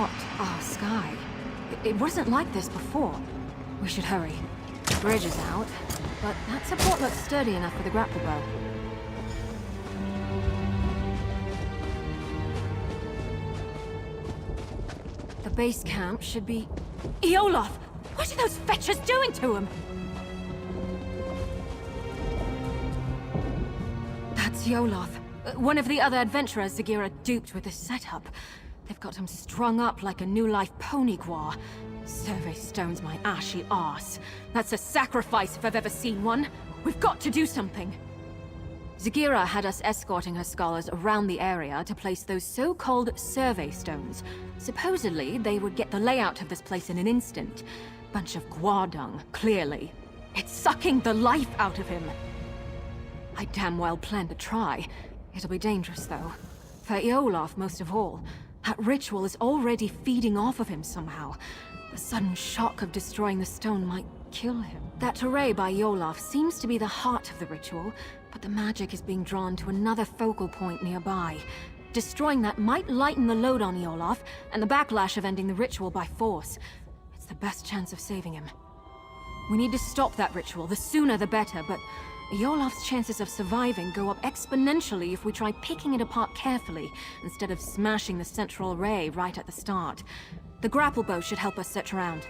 blocked our sky. It wasn't like this before. We should hurry. The bridge is out, but that support looks sturdy enough for the grapple bow. The base camp should be... Olaf! What are those fetchers doing to him? That's Olaf. One of the other adventurers Zagira duped with this setup. They've got him strung up like a new life pony guar. Survey stones my ashy arse. That's a sacrifice if I've ever seen one. We've got to do something. Zagira had us escorting her scholars around the area to place those so-called survey stones. Supposedly, they would get the layout of this place in an instant. Bunch of guar dung, clearly. It's sucking the life out of him. I damn well plan to try. It'll be dangerous, though. For Olaf, most of all. That ritual is already feeding off of him somehow. The sudden shock of destroying the stone might kill him. That array by Olaf seems to be the heart of the ritual, but the magic is being drawn to another focal point nearby. Destroying that might lighten the load on Olaf, and the backlash of ending the ritual by force. It's the best chance of saving him. We need to stop that ritual, the sooner the better, but Olaf's chances of surviving go up exponentially if we try picking it apart carefully, instead of smashing the central array right at the start. The grapple bow should help us search around.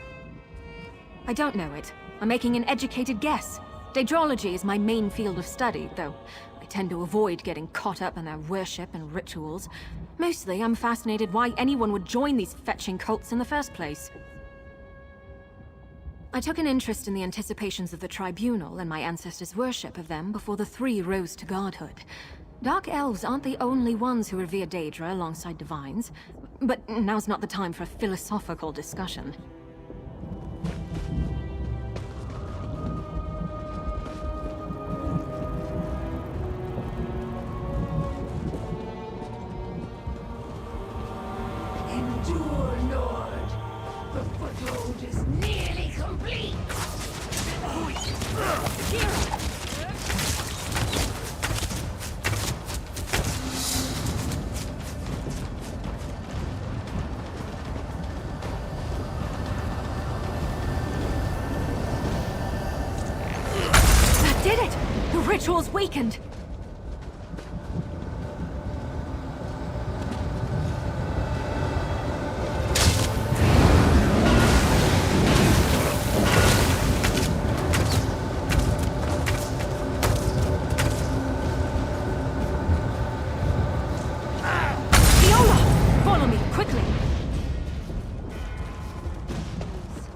I don't know it. I'm making an educated guess. Daedrology is my main field of study, though I tend to avoid getting caught up in their worship and rituals. Mostly, I'm fascinated why anyone would join these fetching cults in the first place. I took an interest in the anticipations of the Tribunal and my ancestors' worship of them before the three rose to godhood. Dark elves aren't the only ones who revere Daedra alongside divines, but now's not the time for a philosophical discussion. Endure, Lord. The foothold is nearly complete. That did it! The ritual's weakened!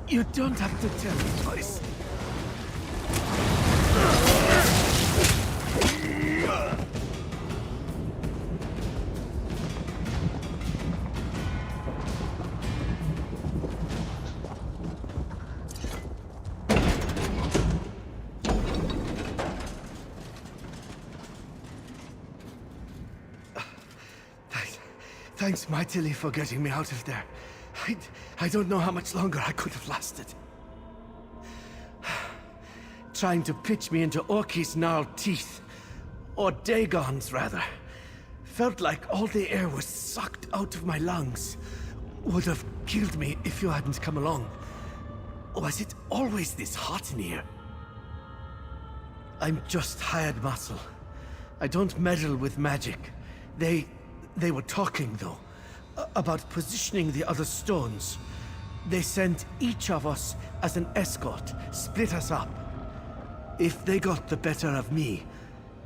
You don't have to tell me twice. Thanks mightily for getting me out of there. I don't know how much longer I could have lasted. Trying to pitch me into Orki's gnarled teeth, or Dagon's rather, felt like all the air was sucked out of my lungs. Would have killed me if you hadn't come along. Was it always this hot in here? I'm just hired muscle. I don't meddle with magic. They were talking, though, about positioning the other stones. They sent each of us as an escort, split us up. If they got the better of me,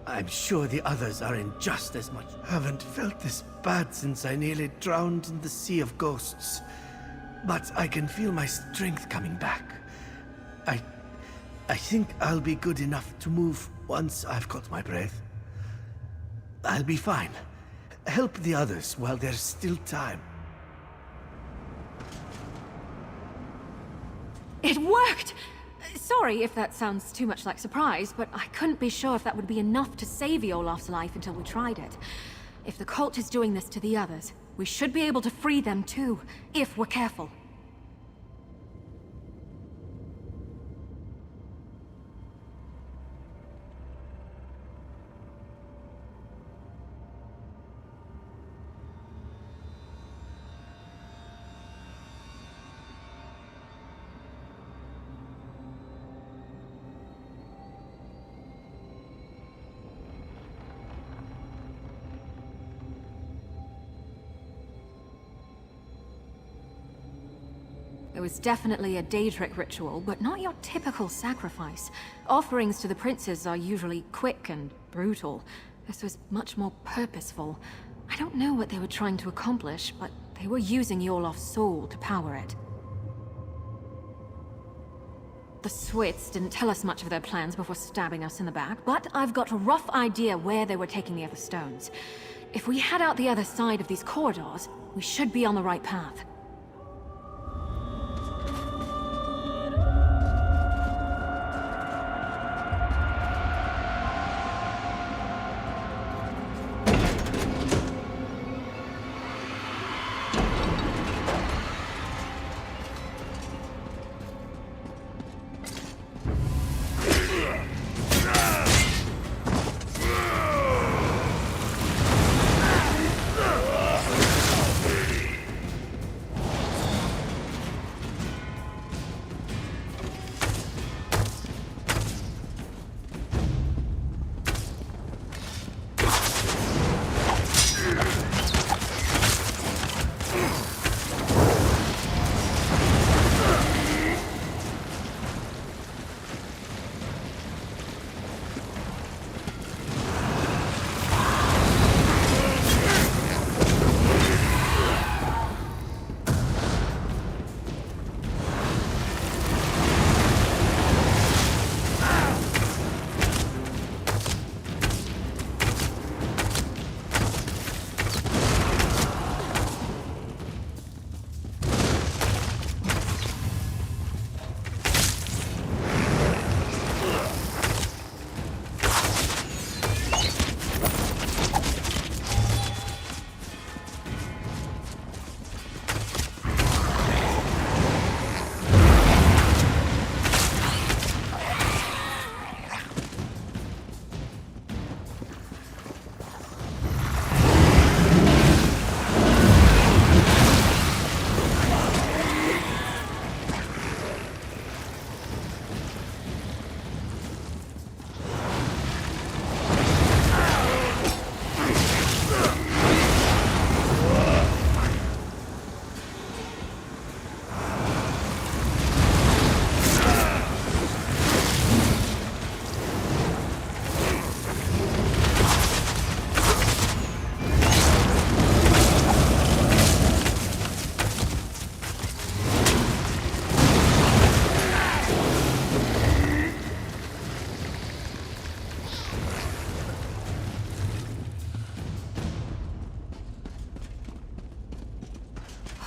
I'm sure the others are in just as much. Haven't felt this bad since I nearly drowned in the sea of ghosts. But I can feel my strength coming back. I think I'll be good enough to move once I've caught my breath. I'll be fine. Help the others while there's still time. It worked! Sorry if that sounds too much like surprise, but I couldn't be sure if that would be enough to save Olaf's life until we tried it. If the cult is doing this to the others, we should be able to free them too, if we're careful. It was definitely a Daedric ritual, but not your typical sacrifice. Offerings to the princes are usually quick and brutal. This was much more purposeful. I don't know what they were trying to accomplish, but they were using Yorlof's soul to power it. The Swits didn't tell us much of their plans before stabbing us in the back, but I've got a rough idea where they were taking the other stones. If we head out the other side of these corridors, we should be on the right path.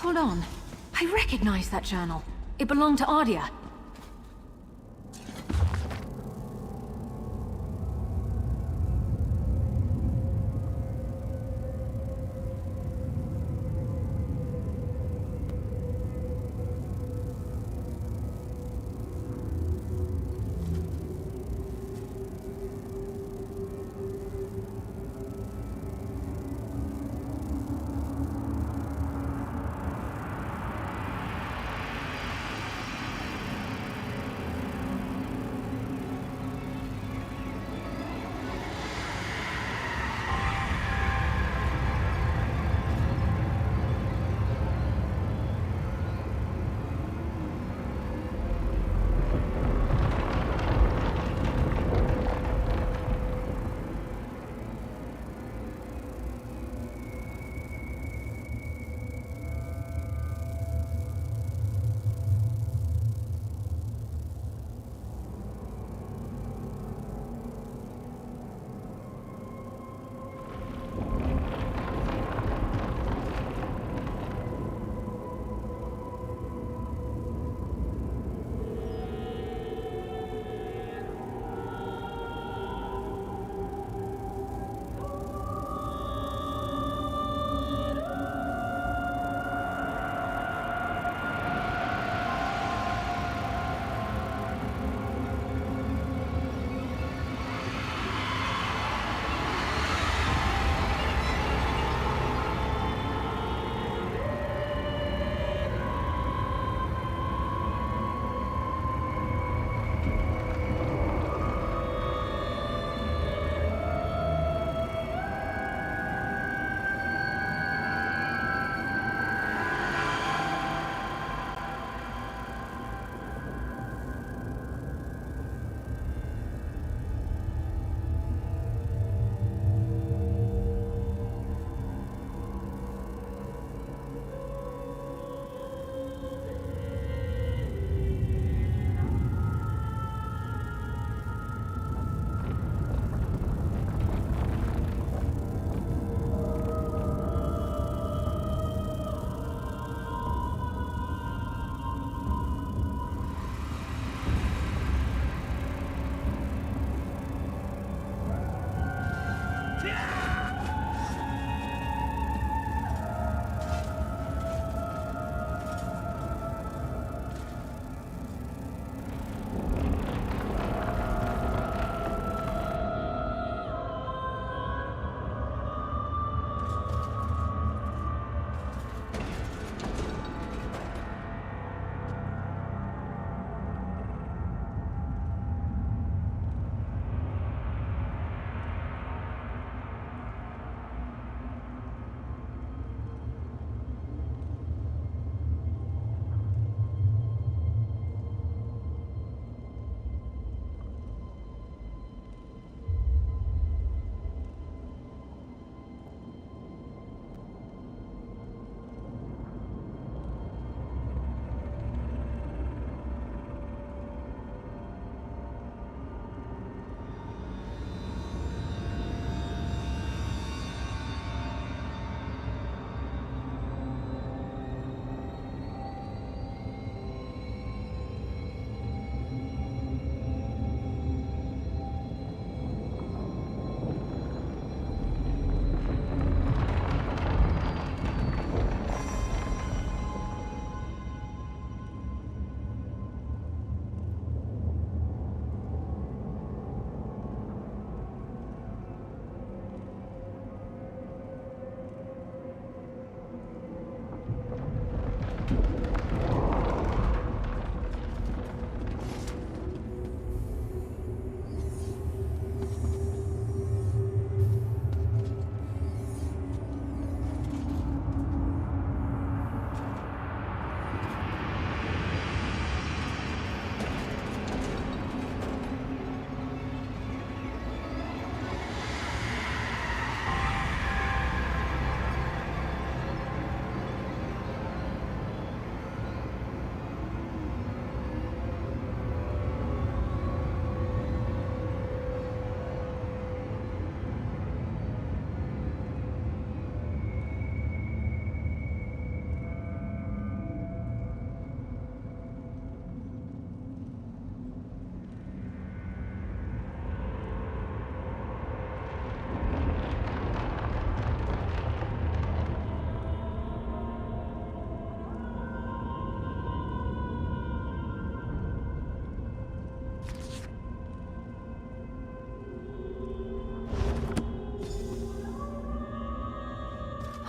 Hold on. I recognize that journal. It belonged to Ardia.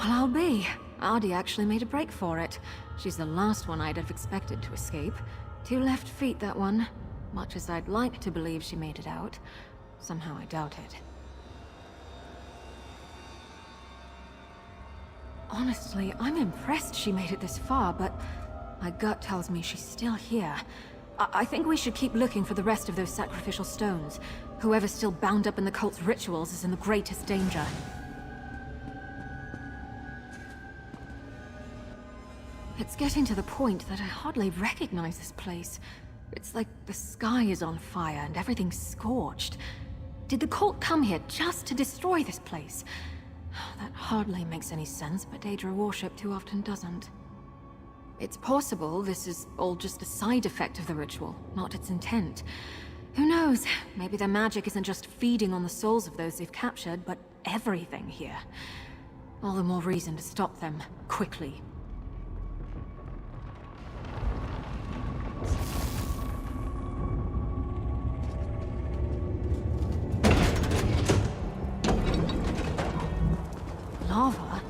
Well, I'll be. Ardy actually made a break for it. She's the last one I'd have expected to escape. 2 left feet, that one. Much as I'd like to believe she made it out, somehow I doubt it. Honestly, I'm impressed she made it this far, but my gut tells me she's still here. I think we should keep looking for the rest of those sacrificial stones. Whoever's still bound up in the cult's rituals is in the greatest danger. It's getting to the point that I hardly recognize this place. It's like the sky is on fire and everything's scorched. Did the cult come here just to destroy this place? That hardly makes any sense, but Daedra worship too often doesn't. It's possible this is all just a side effect of the ritual, not its intent. Who knows? Maybe their magic isn't just feeding on the souls of those they've captured, but everything here. All the more reason to stop them, quickly. Lava?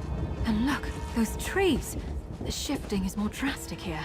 And look, those trees! The shifting is more drastic here.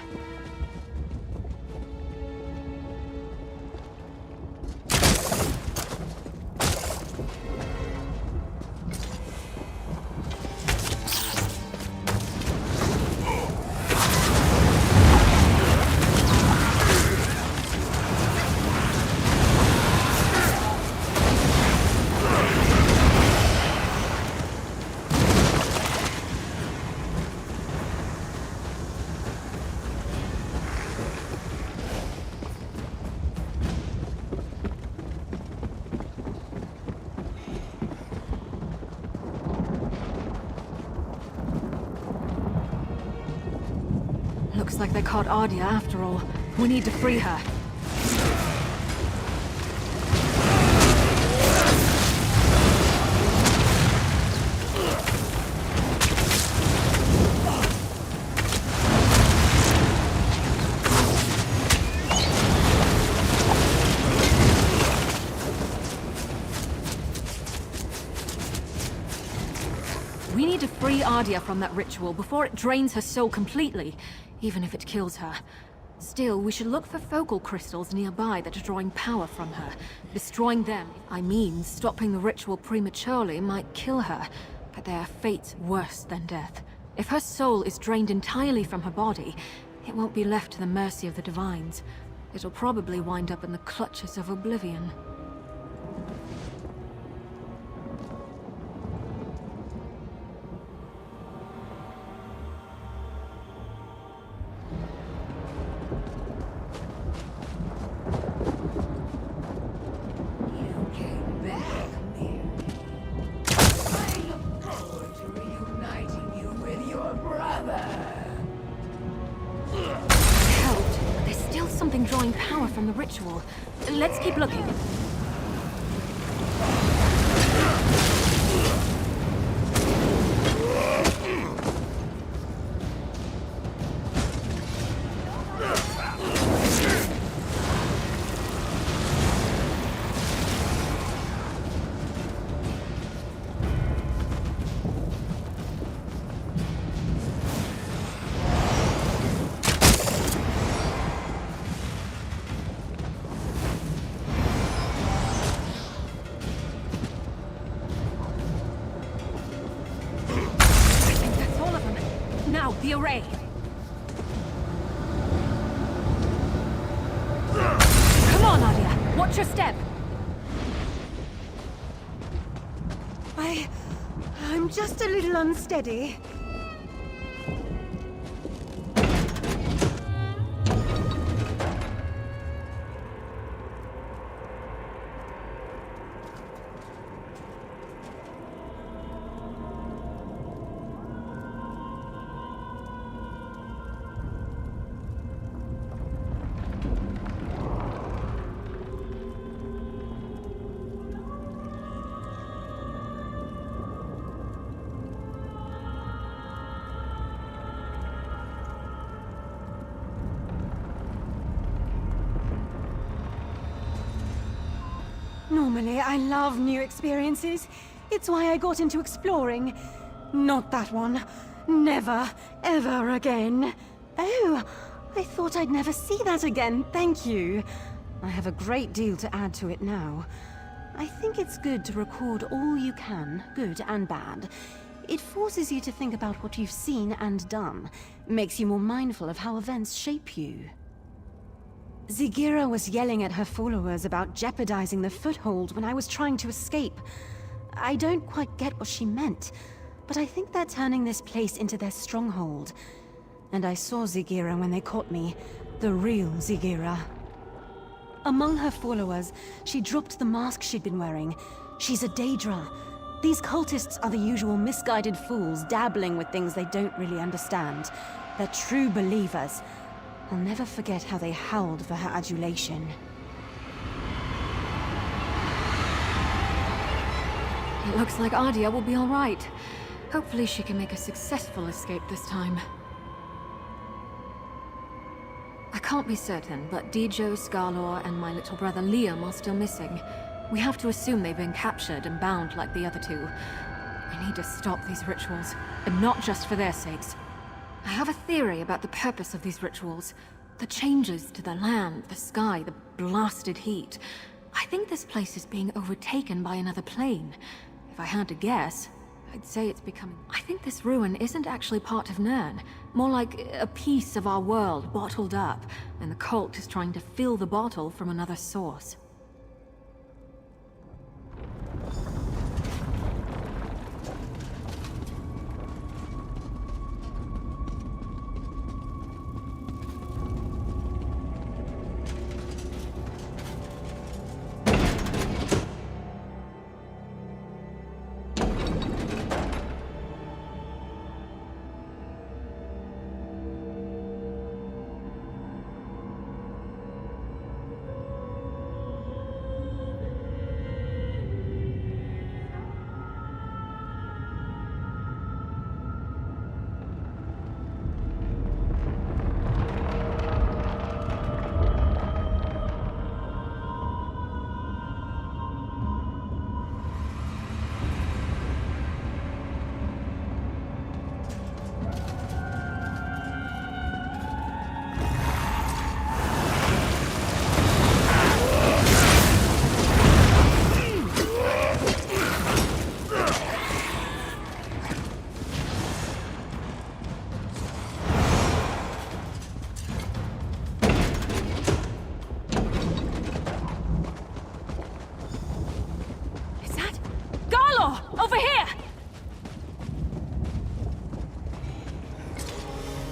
Looks like they caught Ardia after all. We need to free her. We need to free Ardia from that ritual before it drains her soul completely. Even if it kills her. Still, we should look for focal crystals nearby that are drawing power from her. Destroying them, I mean, stopping the ritual prematurely might kill her, but there are fates worse than death. If her soul is drained entirely from her body, it won't be left to the mercy of the divines. It'll probably wind up in the clutches of oblivion. Drawing power from the ritual. Let's keep looking. The array. Come on, Ardia. Watch your step. I'm just a little unsteady. Normally, I love new experiences. It's why I got into exploring. not that one. Never, ever again. Oh, I thought I'd never see that again, thank you. I have a great deal to add to it now. I think it's good to record all you can, good and bad. It forces you to think about what you've seen and done. Makes you more mindful of how events shape you. Zigira was yelling at her followers about jeopardizing the foothold when I was trying to escape. I don't quite get what she meant, but I think they're turning this place into their stronghold. And I saw Zigira when they caught me, the real Zigira. Among her followers, she dropped the mask she'd been wearing. She's a Daedra. These cultists are the usual misguided fools dabbling with things they don't really understand. They're true believers. I'll never forget how they howled for her adulation. It looks like Ardia will be all right. Hopefully she can make a successful escape this time. I can't be certain, but Dijo, Skarlor, and my little brother Liam are still missing. We have to assume they've been captured and bound like the other two. We need to stop these rituals, and not just for their sakes. I have a theory about the purpose of these rituals. The changes to the land, the sky, the blasted heat. I think this place is being overtaken by another plane. If I had to guess, I'd say it's becoming... I think this ruin isn't actually part of Nirn. More like a piece of our world bottled up, and the cult is trying to fill the bottle from another source.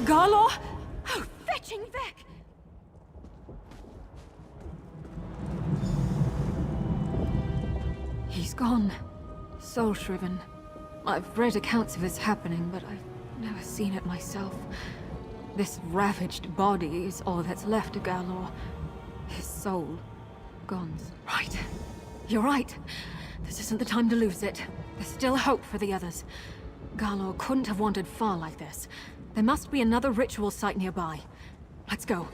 Galvan? Oh, fetching Vec! He's gone. Soul-shriven. I've read accounts of this happening, but I've never seen it myself. This ravaged body is all that's left of Galvan. His soul, gone. Right. You're right. This isn't the time to lose it. There's still hope for the others. Galvan couldn't have wandered far like this. There must be another ritual site nearby. Let's go.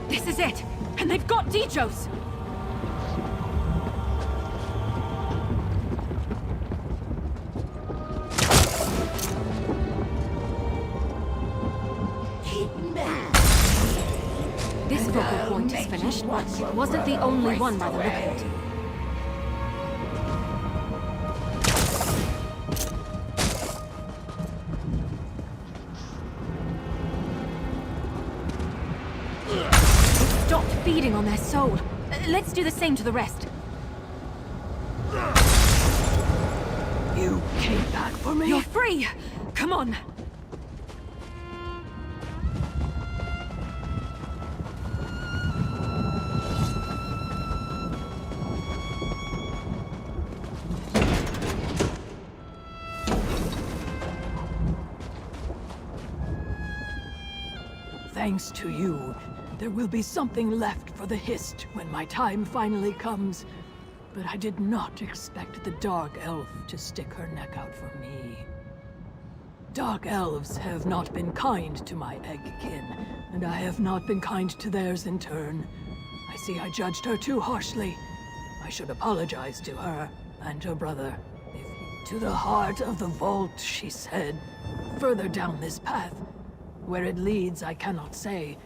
This is it! And they've got Dijos! This focal point is finished, but it wasn't the only one by the look of it. Feeding on their soul. Let's do the same to the rest. You came back for me? You're free! Come on! Thanks to you, there will be something left for the Hist when my time finally comes. But I did not expect the Dark Elf to stick her neck out for me. Dark Elves have not been kind to my Eggkin, and I have not been kind to theirs in turn. I see I judged her too harshly. I should apologize to her and her brother. To the heart of the vault, she said. Further down this path. Where it leads, I cannot say.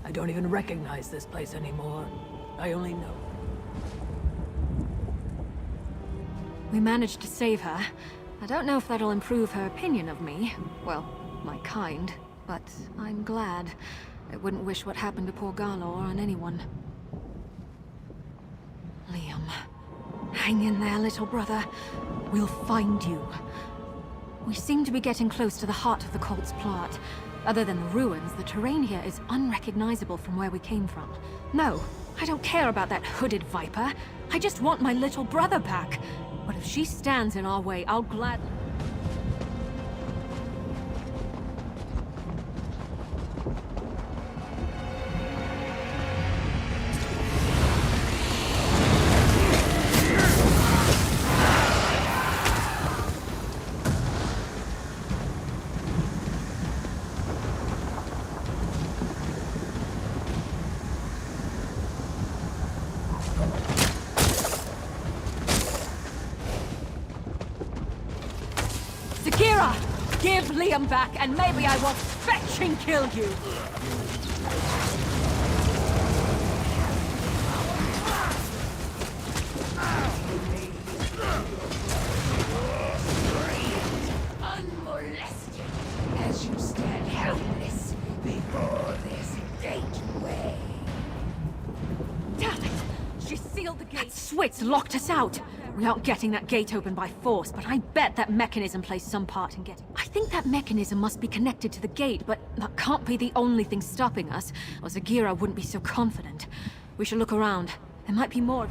I don't even recognize this place anymore. I only know. We managed to save her. I don't know if that'll improve her opinion of me. Well, my kind. But I'm glad. I wouldn't wish what happened to poor Galor on anyone. Liam. Hang in there, little brother. We'll find you. We seem to be getting close to the heart of the cult's plot. Other than the ruins, the terrain here is unrecognizable from where we came from. No, I don't care about that hooded viper. I just want my little brother back. But if she stands in our way, I'll gladly... Zakira! Give Liam back, and maybe I will fetch and kill you! Unmolested, as you stand helpless before this gateway. Damn it! She sealed the gate. That Switz locked us out! We aren't getting that gate open by force, but I bet that mechanism plays some part in getting... I think that mechanism must be connected to the gate, but that can't be the only thing stopping us, or Zagira wouldn't be so confident. We should look around. There might be more.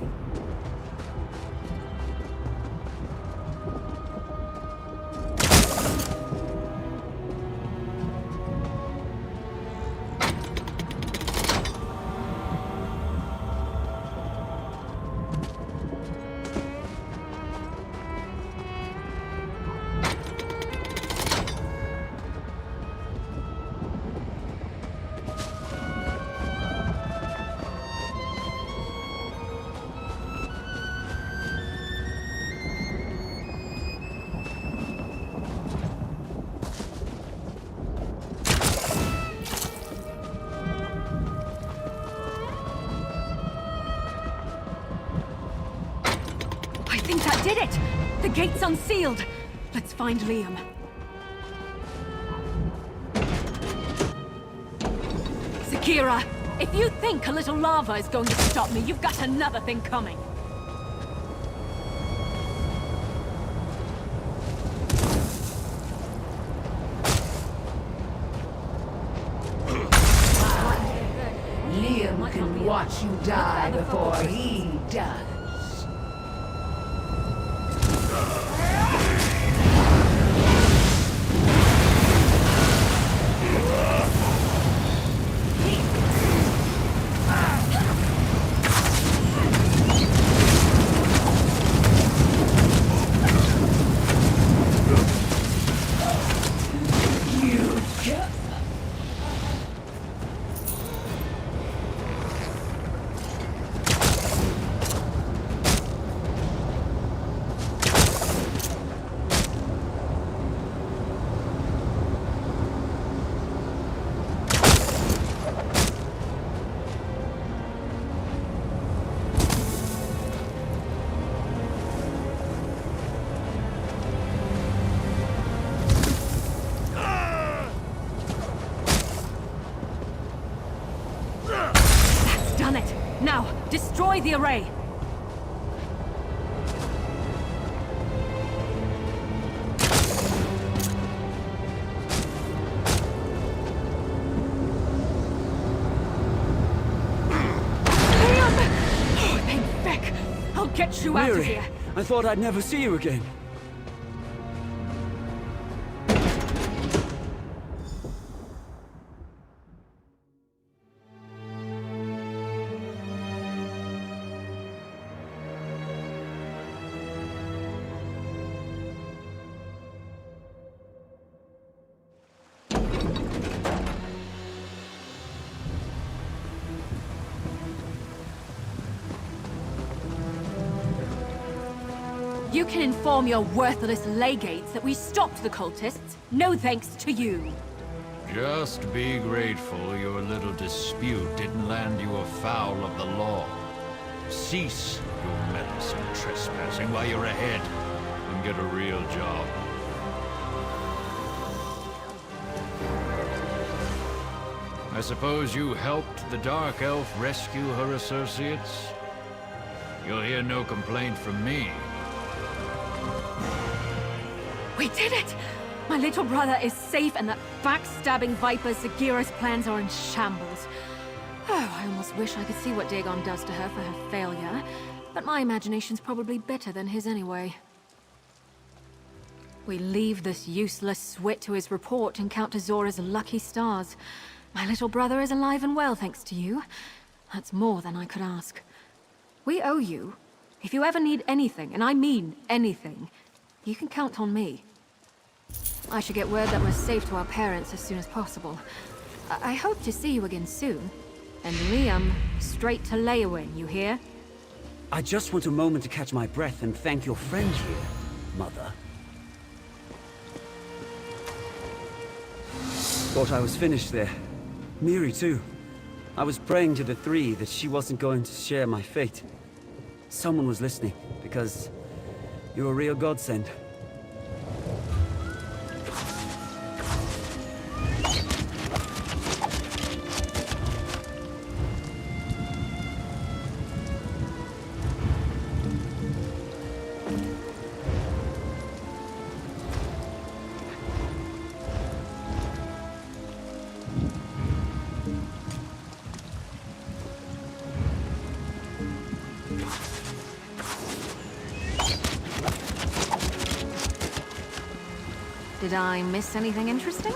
I think that did it! The gate's unsealed! Let's find Liam. Zakira, if you think a little lava is going to stop me, you've got another thing coming. Liam can watch you die before he does. Deploy the array! Liam! Oh, thank feck! I'll get you out of Miri, here! I thought I'd never see you again. You can inform your worthless legates that we stopped the cultists. No thanks to you. Just be grateful your little dispute didn't land you afoul of the law. Cease your meddlesome trespassing while you're ahead, and get a real job. I suppose you helped the Dark Elf rescue her associates? You'll hear no complaint from me. We did it! My little brother is safe and that backstabbing Viper Zagira's plans are in shambles. Oh, I almost wish I could see what Dagon does to her for her failure. But my imagination's probably better than his anyway. We leave this useless swit to his report and count to Zora's lucky stars. My little brother is alive and well, thanks to you. That's more than I could ask. We owe you. If you ever need anything, and I mean anything, you can count on me. I should get word that we're safe to our parents as soon as possible. I hope to see you again soon. And Liam, straight to Leyawen, you hear? I just want a moment to catch my breath and thank your friend here, Mother. Thought I was finished there. Miri, too. I was praying to the three that she wasn't going to share my fate. Someone was listening, because you're a real godsend. Did I miss anything interesting?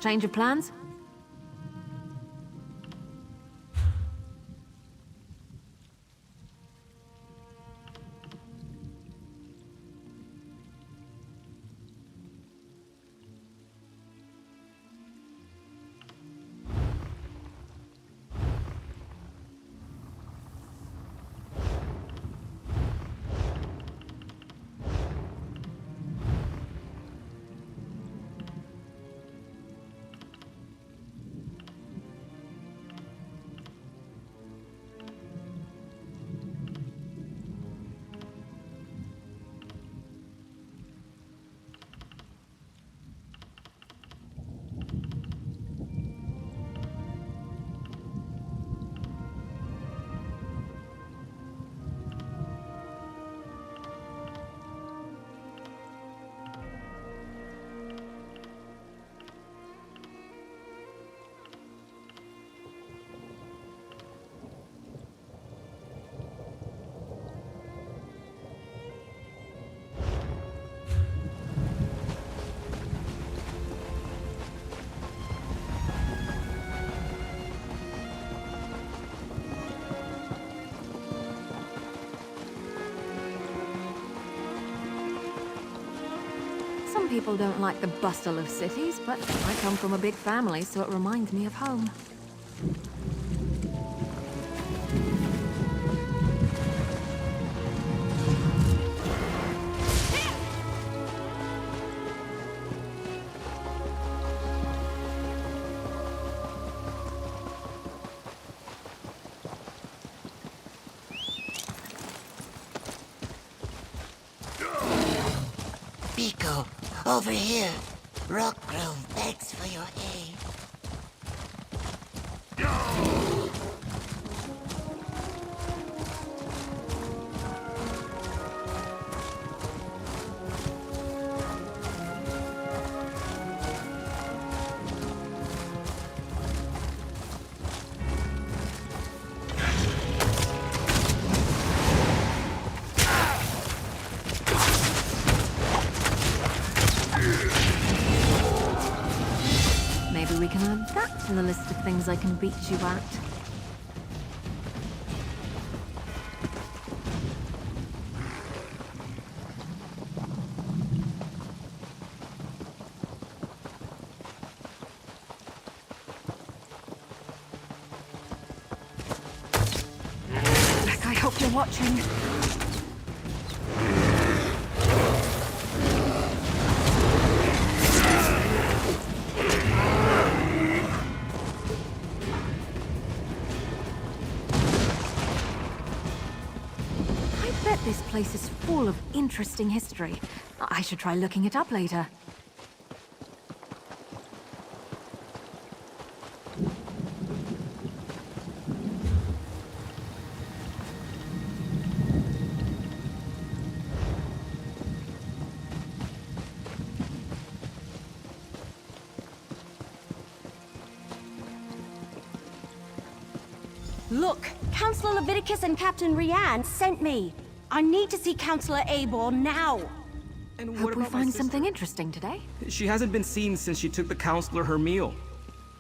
Change of plans? people don't like the bustle of cities, but I come from a big family, so it reminds me of home. Pico, over here. Rockgrove begs for your aid. Maybe we can add that to the list of things I can beat you at. Jack, I hope you're watching. This place is full of interesting history. I should try looking it up later. Look, Councillor Leviticus and Captain Rianne sent me. I need to see Councillor Abor now. And Hope we find something interesting today. She hasn't been seen since she took the Counselor her meal.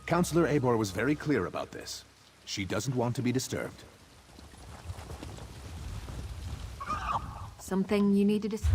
Councillor Abor was very clear about this. She doesn't want to be disturbed. Something you need to discuss?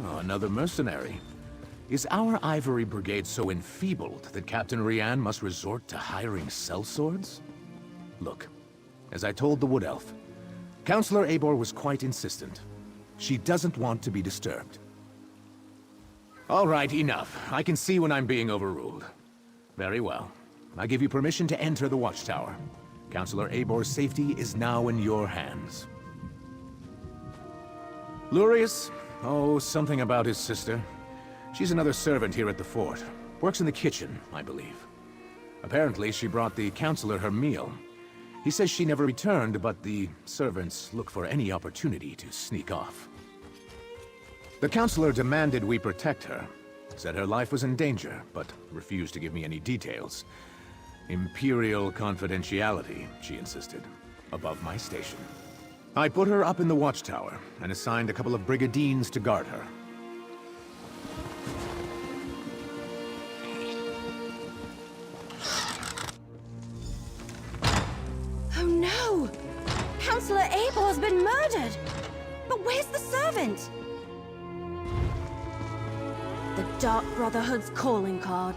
Oh, another mercenary. Is our Ivory Brigade so enfeebled that Captain Rianne must resort to hiring sellswords? Look, as I told the Wood Elf, Councillor Abor was quite insistent. She doesn't want to be disturbed. All right, enough. I can see when I'm being overruled. Very well. I give you permission to enter the watchtower. Councillor Abor's safety is now in your hands. Lurius? Oh, something about his sister. She's another servant here at the fort. Works in the kitchen, I believe. Apparently, she brought the Councillor her meal. He says she never returned, but the servants look for any opportunity to sneak off. The Councillor demanded we protect her. Said her life was in danger, but refused to give me any details. Imperial confidentiality, she insisted, above my station. I put her up in the watchtower, and assigned a couple of brigadines to guard her. Counselor Abel has been murdered! But where's the servant? The Dark Brotherhood's calling card.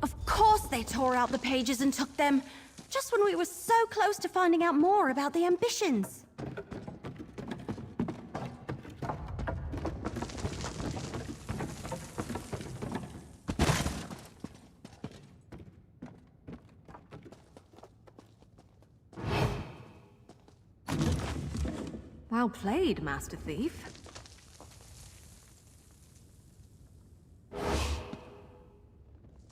Of course they tore out the pages and took them, just when we were so close to finding out more about the ambitions. Well played, Master Thief.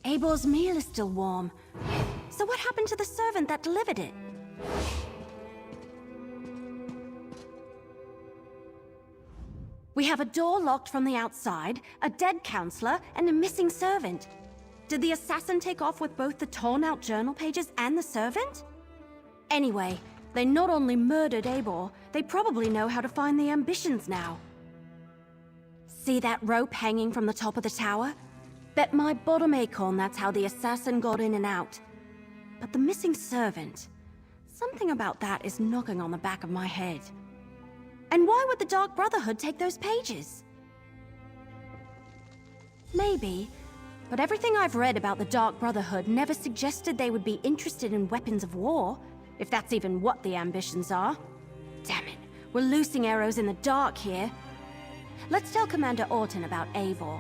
Ebor's meal is still warm. So what happened to the servant that delivered it? We have a door locked from the outside, a dead counselor, and a missing servant. Did the assassin take off with both the torn-out journal pages and the servant? Anyway, they not only murdered Ebor, they probably know how to find the ambitions now. See that rope hanging from the top of the tower? Bet my bottom acorn that's how the assassin got in and out. But the missing servant... something about that is knocking on the back of my head. And why would the Dark Brotherhood take those pages? Maybe, but everything I've read about the Dark Brotherhood never suggested they would be interested in weapons of war, if that's even what the ambitions are. Damn it, we're loosing arrows in the dark here. Let's tell Commander Orton about Eivor.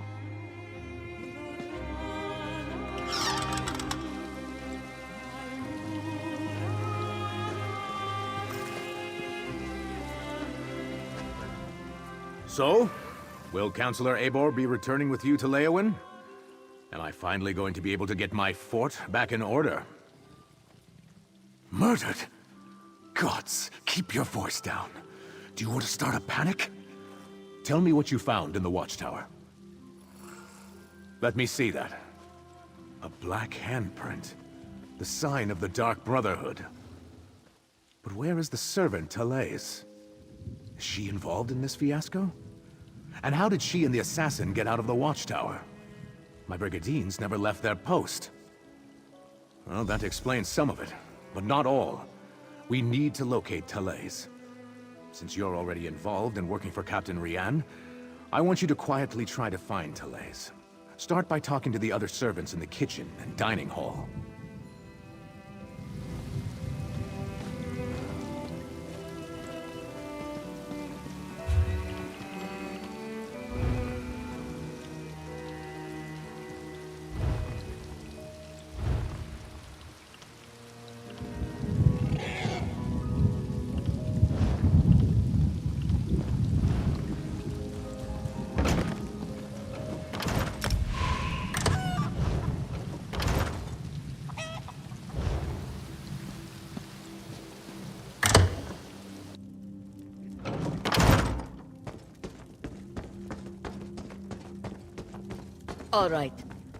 So, will Counselor Eivor be returning with you to Leowyn? Am I finally going to be able to get my fort back in order? Murdered? Gods, keep your voice down. Do you want to start a panic? Tell me what you found in the watchtower. Let me see that. A black handprint. The sign of the Dark Brotherhood. But where is the servant, Thales? Is she involved in this fiasco? And how did she and the assassin get out of the watchtower? My brigandines never left their post. Well, that explains some of it, but not all. We need to locate Thales. Since you're already involved and working for Captain Rian, I want you to quietly try to find Thales. Start by talking to the other servants in the kitchen and dining hall. All right,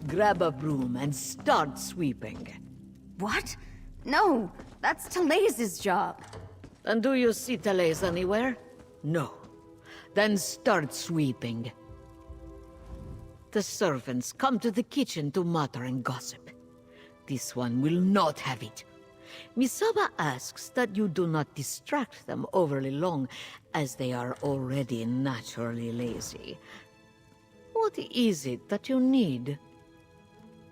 grab a broom and start sweeping. What? No, that's Thales's job. And do you see Thales anywhere? No. Then start sweeping. The servants come to the kitchen to mutter and gossip. This one will not have it. Misaba asks that you do not distract them overly long, as they are already naturally lazy. What is it that you need?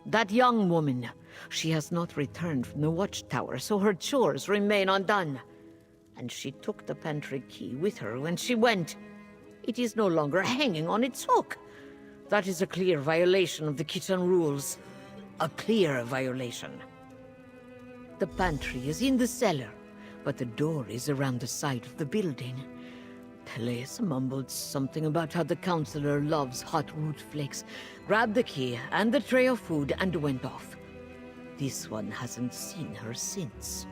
That young woman. She has not returned from the watchtower, so her chores remain undone. And she took the pantry key with her when she went. It is no longer hanging on its hook. That is a clear violation of the kitchen rules. A clear violation. The pantry is in the cellar, but the door is around the side of the building. Thales mumbled something about how the counselor loves hot root flakes, grabbed the key and the tray of food and went off. This one hasn't seen her since.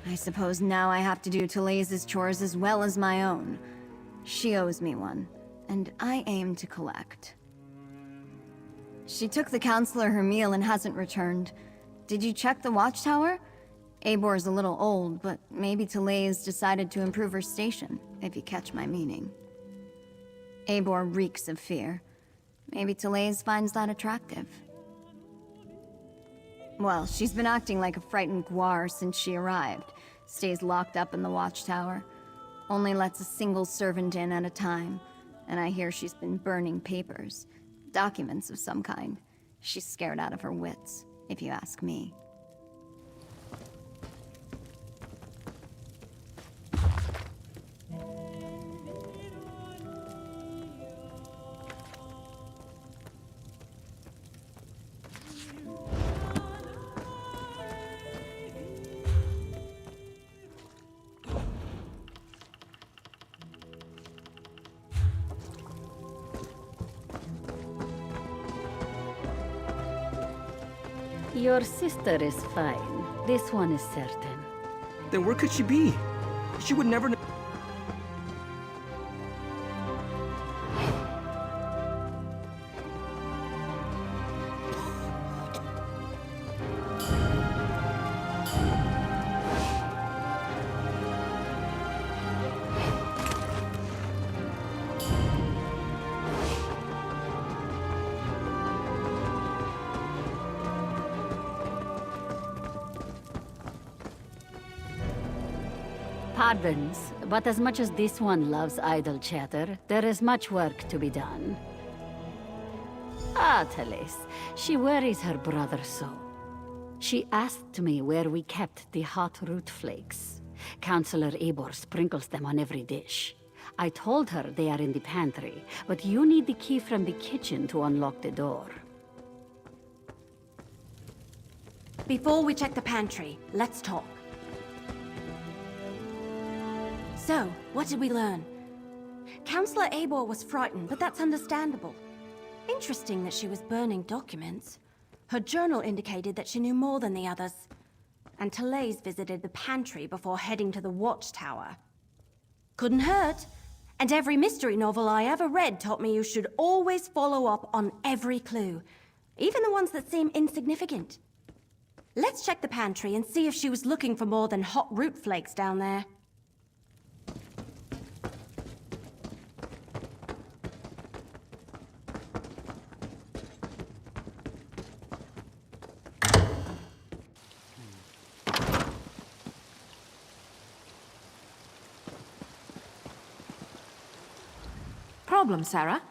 I suppose now I have to do Therese' chores as well as my own. She owes me one, and I aim to collect. She took the counselor her meal and hasn't returned. Did you check the watchtower? Ebor's a little old, but maybe Therese decided to improve her station, if you catch my meaning. Eibor reeks of fear. Maybe Therese finds that attractive. Well, she's been acting like a frightened guar since she arrived. Stays locked up in the watchtower. Only lets a single servant in at a time. And I hear she's been burning papers. Documents of some kind. She's scared out of her wits, if you ask me. Your sister is fine. This one is certain. Then where could she be? She would never... Pardons, but as much as this one loves idle chatter, there is much work to be done. Ah, Therese, she worries her brother so. She asked me where we kept the hot root flakes. Counselor Eibor sprinkles them on every dish. I told her they are in the pantry, but you need the key from the kitchen to unlock the door. Before we check the pantry, let's talk. So, what did we learn? Counselor Eibor was frightened, but that's understandable. Interesting that she was burning documents. Her journal indicated that she knew more than the others. And Therese visited the pantry before heading to the watchtower. Couldn't hurt. And every mystery novel I ever read taught me you should always follow up on every clue, even the ones that seem insignificant. Let's check the pantry and see if she was looking for more than hot root flakes down there. Problem, Sarah?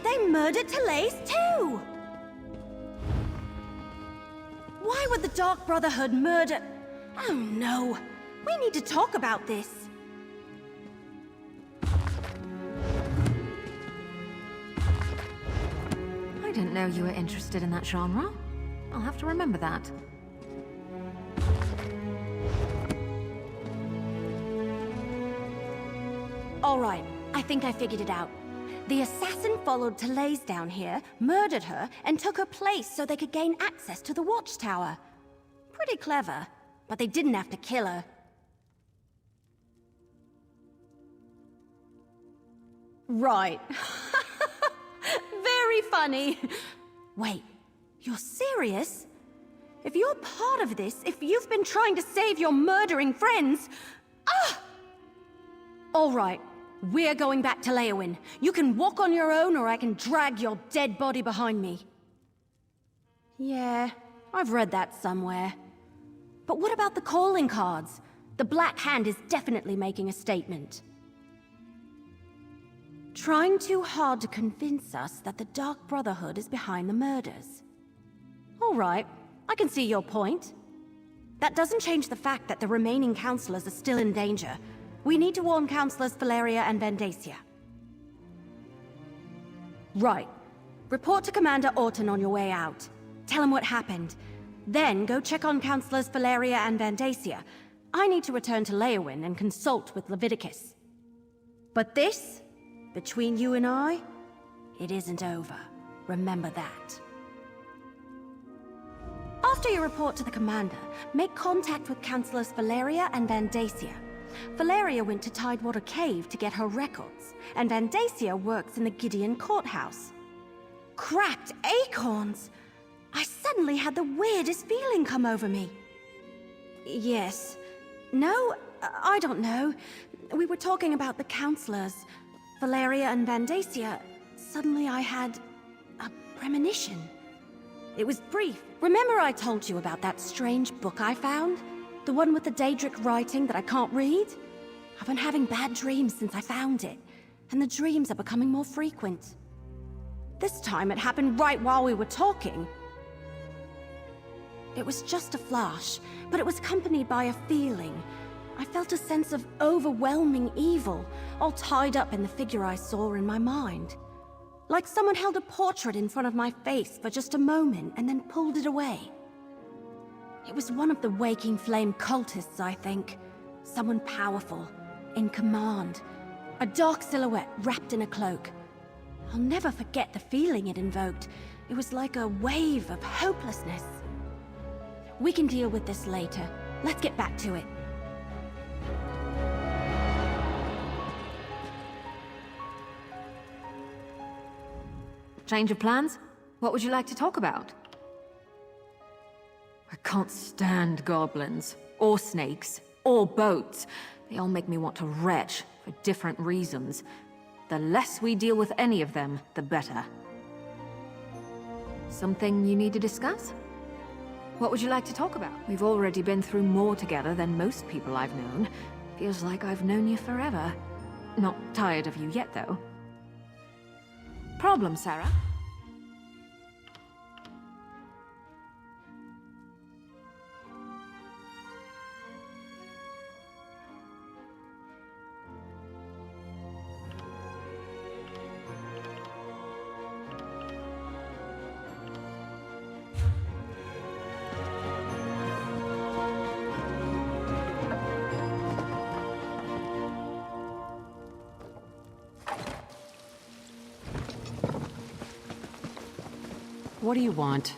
They murdered Therese too! Why would the Dark Brotherhood murder... Oh no! We need to talk about this! I didn't know you were interested in that genre. I'll have to remember that. All right, I think I figured it out. The assassin followed Therese down here, murdered her, and took her place so they could gain access to the watchtower. Pretty clever, but they didn't have to kill her. Right. Very funny. Wait, you're serious? If you're part of this, if you've been trying to save your murdering friends... Ah! All right, we're going back to Leowyn. You can walk on your own, or I can drag your dead body behind me. Yeah, I've read that somewhere. But what about the calling cards? The Black Hand is definitely making a statement. Trying too hard to convince us that the Dark Brotherhood is behind the murders. All right, I can see your point. That doesn't change the fact that the remaining counselors are still in danger. We need to warn Counselors Valeria and Vandacia. Right. Report to Commander Orton on your way out. Tell him what happened. Then go check on Counselors Valeria and Vandacia. I need to return to Leowyn and consult with Leviticus. But this, between you and I, it isn't over. Remember that. After you report to the Commander, make contact with Counselors Valeria and Vandacia. Valeria went to Tidewater Cave to get her records, and Vandacia works in the Gideon Courthouse. Cracked acorns! I suddenly had the weirdest feeling come over me. Yes. No, I don't know. We were talking about the counselors. Valeria and Vandacia. Suddenly I had a premonition. It was brief. Remember I told you about that strange book I found? The one with the Daedric writing that I can't read? I've been having bad dreams since I found it, and the dreams are becoming more frequent. This time it happened right while we were talking. It was just a flash, but it was accompanied by a feeling. I felt a sense of overwhelming evil, all tied up in the figure I saw in my mind. Like someone held a portrait in front of my face for just a moment and then pulled it away. It was one of the Waking Flame cultists, I think. Someone powerful, in command. A dark silhouette wrapped in a cloak. I'll never forget the feeling it invoked. It was like a wave of hopelessness. We can deal with this later. Let's get back to it. Change of plans? What would you like to talk about? I can't stand goblins, or snakes, or boats. They all make me want to retch, for different reasons. The less we deal with any of them, the better. Something you need to discuss? What would you like to talk about? We've already been through more together than most people I've known. Feels like I've known you forever. Not tired of you yet, though. Problem, Sarah? What do you want?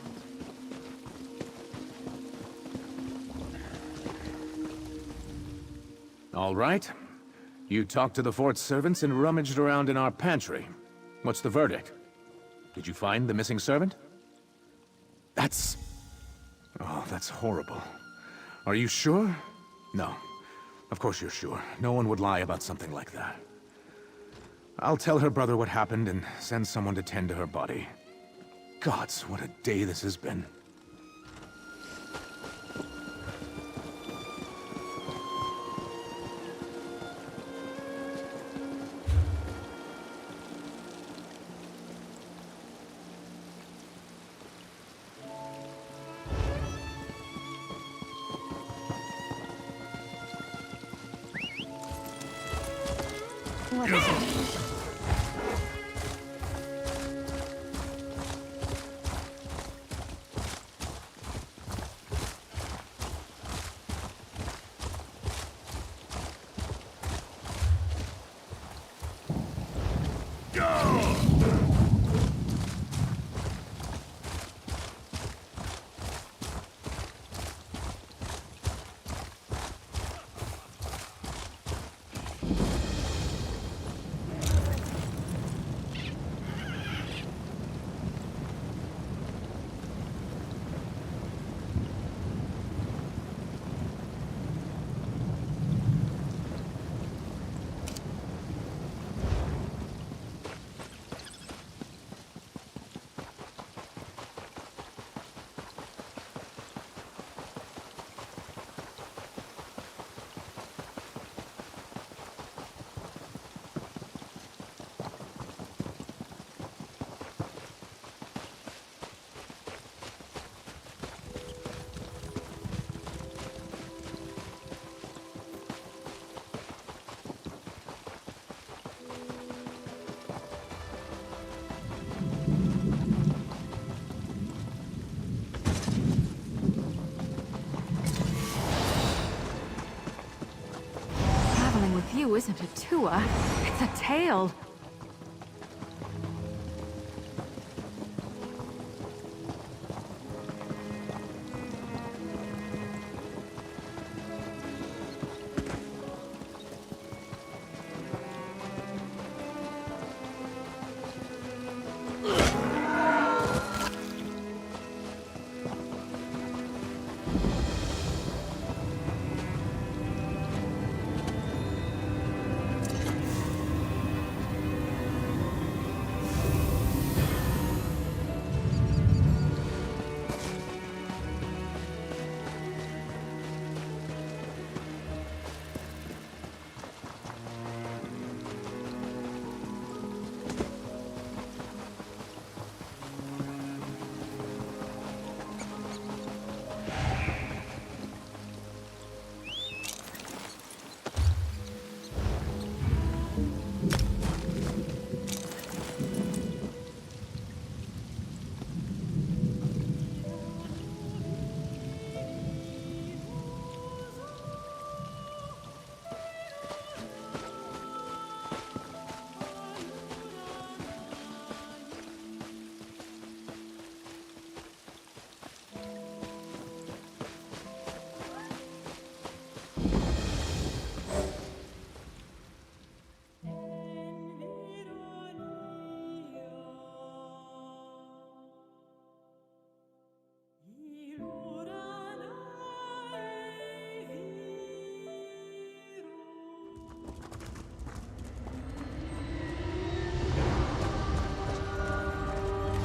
All right. You talked to the fort's servants and rummaged around in our pantry. What's the verdict? Did you find the missing servant? That's... Oh, that's horrible. Are you sure? No. Of course you're sure. No one would lie about something like that. I'll tell her brother what happened and send someone to tend to her body. Gods, what a day this has been. What is it? Go! too isn't a tour, it's a tale.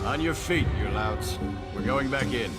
On your feet, you louts. We're going back in.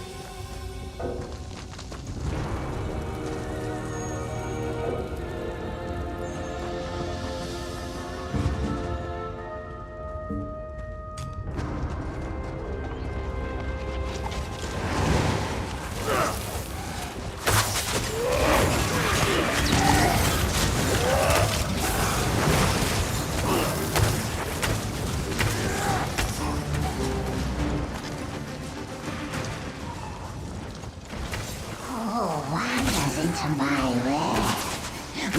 Into my way.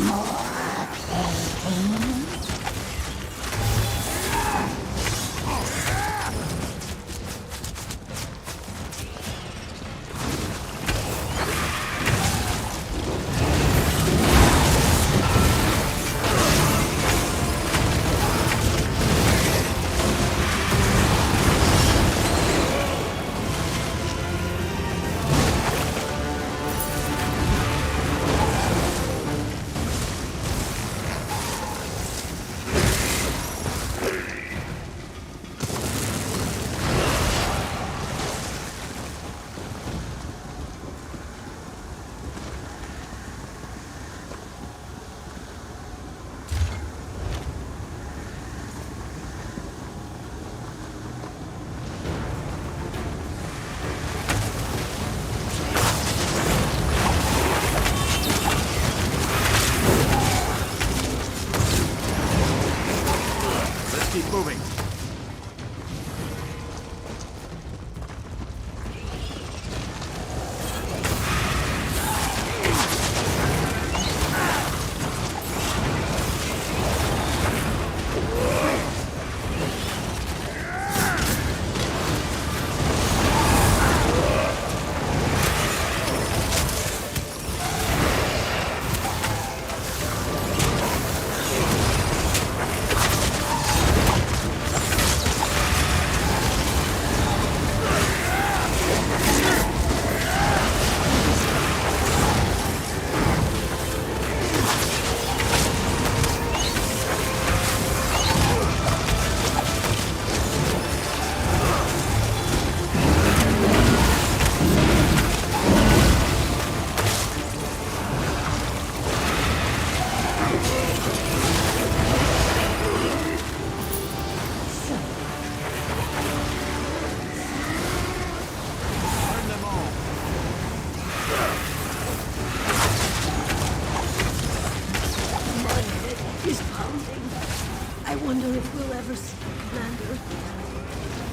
More playthings. Keep moving.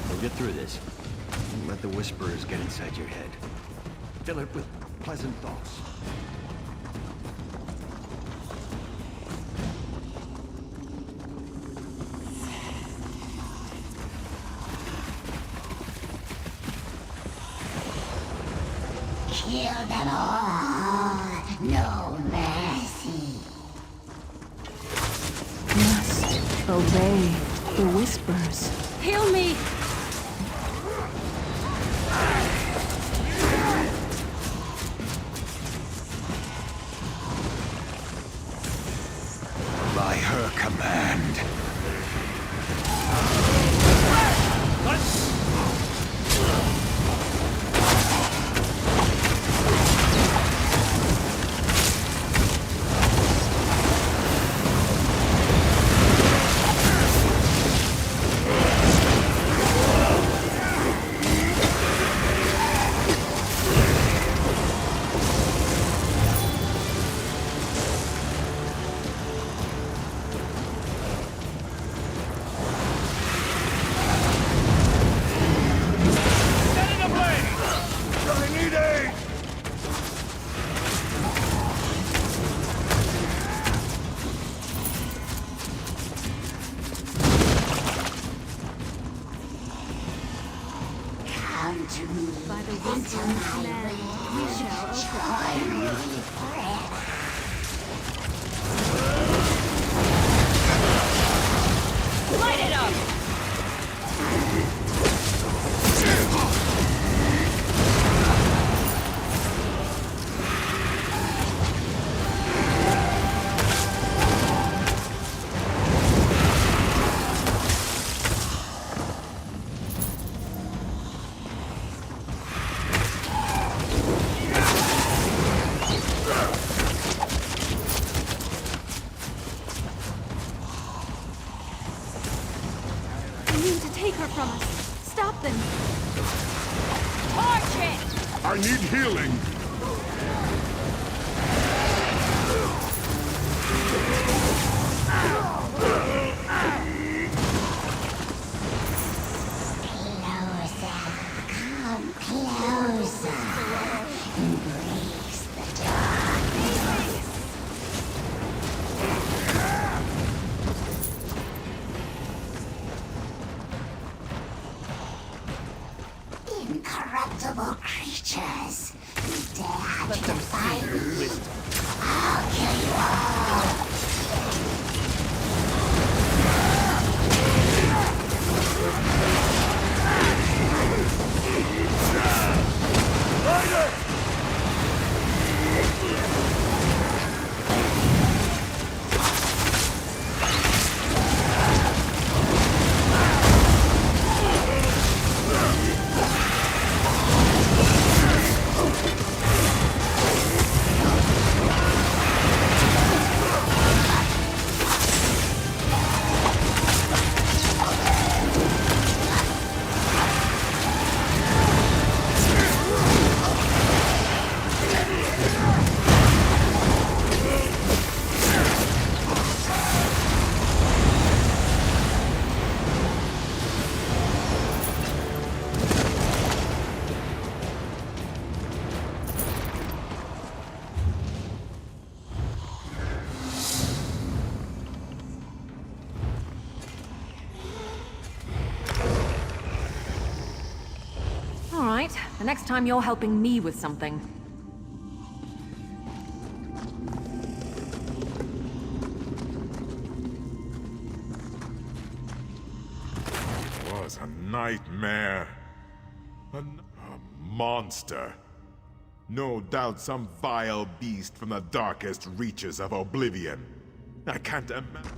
We'll get through this. Don't let the whisperers get inside your head. Fill it with pleasant thoughts. kill them all. No mercy. Must obey the whispers. Heal me! By her command. Come to me. By the winter's land, we shall destroy me forever. Light it up! Take her from us. Stop them. Torch it! I need healing. Come closer. Embrace the darkness. Incorruptible creatures. You dare to defy me? I'll kill you all. All right, the next time you're helping me with something. It was a nightmare. A monster. No doubt some vile beast from the darkest reaches of oblivion. I can't imagine.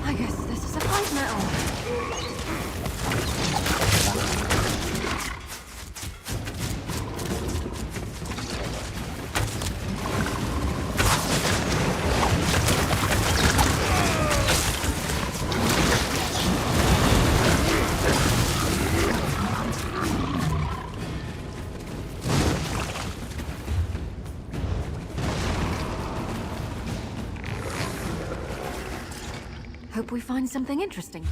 I guess this is a fight now. Hope we find something interesting.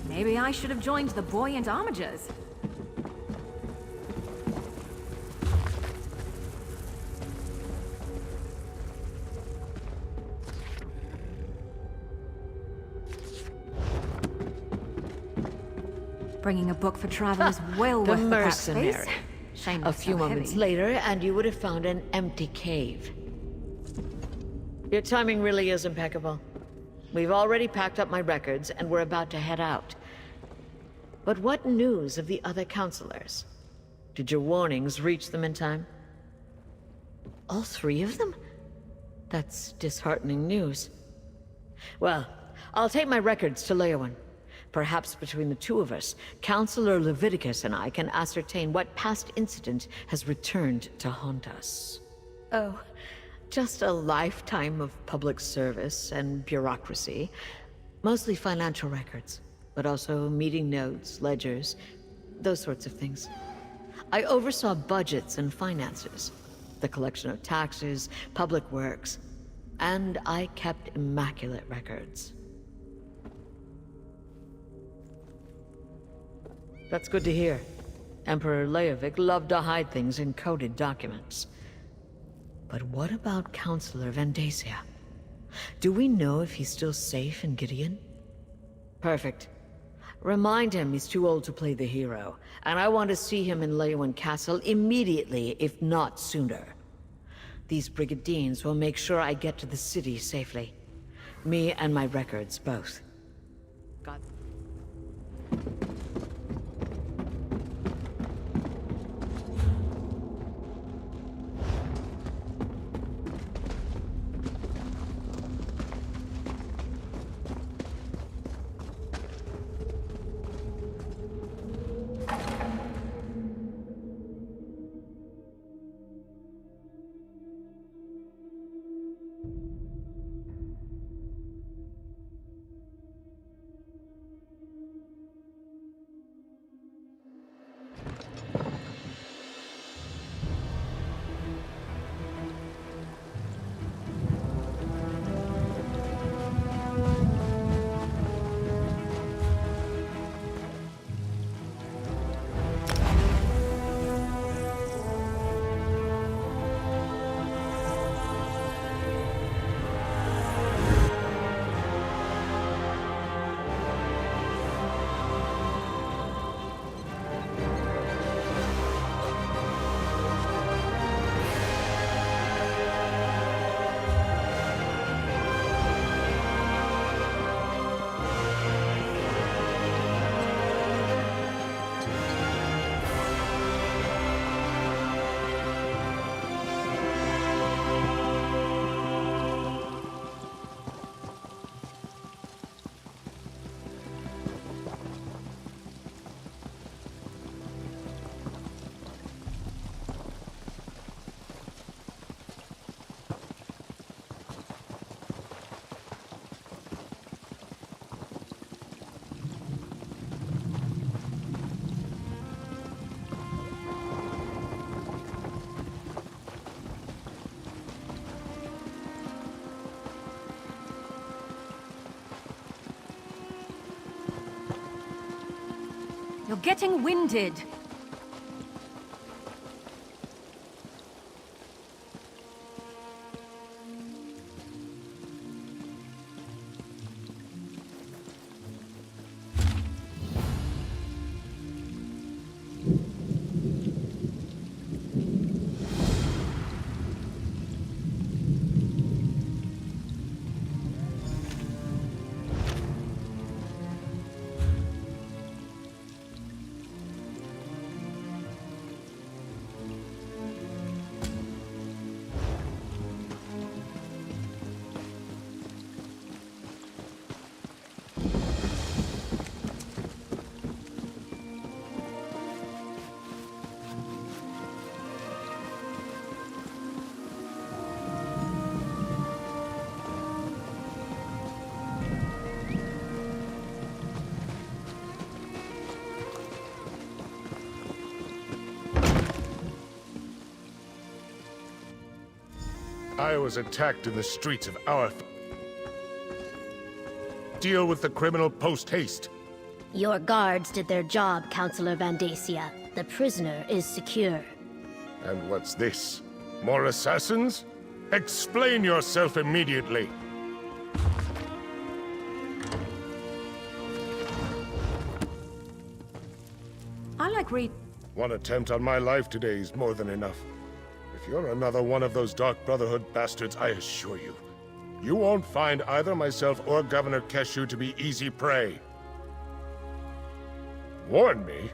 Maybe I should have joined the buoyant armigers. Bringing a book for travel is well The worth the pack space. mercenary. Shame A it's few so moments heavy. later, and you would have found an empty cave. Your timing really is impeccable. We've already packed up my records, and we're about to head out. But what news of the other counselors? Did your warnings reach them in time? All three of them? That's disheartening news. Well, I'll take my records to Leowen. Perhaps between the two of us, Counselor Leviticus and I can ascertain what past incident has returned to haunt us. Oh, just a lifetime of public service and bureaucracy. Mostly financial records, but also meeting notes, ledgers, those sorts of things. I oversaw budgets and finances, the collection of taxes, public works, and I kept immaculate records. That's good to hear. Emperor Leovic loved to hide things in coded documents. But what about Counselor Vendacia? Do we know if he's still safe in Gideon? Perfect. Remind him he's too old to play the hero, and I want to see him in Leowen Castle immediately, if not sooner. These Brigadines will make sure I get to the city safely. Me and my records, both. God. You're getting winded. I was attacked in the streets of our... Deal with the criminal post-haste. Your guards did their job, Counselor Vandacia. The prisoner is secure. And what's this? More assassins? Explain yourself immediately. I like read... One attempt on my life today is more than enough. If you're another one of those Dark Brotherhood bastards, I assure you, you won't find either myself or Governor Keshu to be easy prey. Warn me?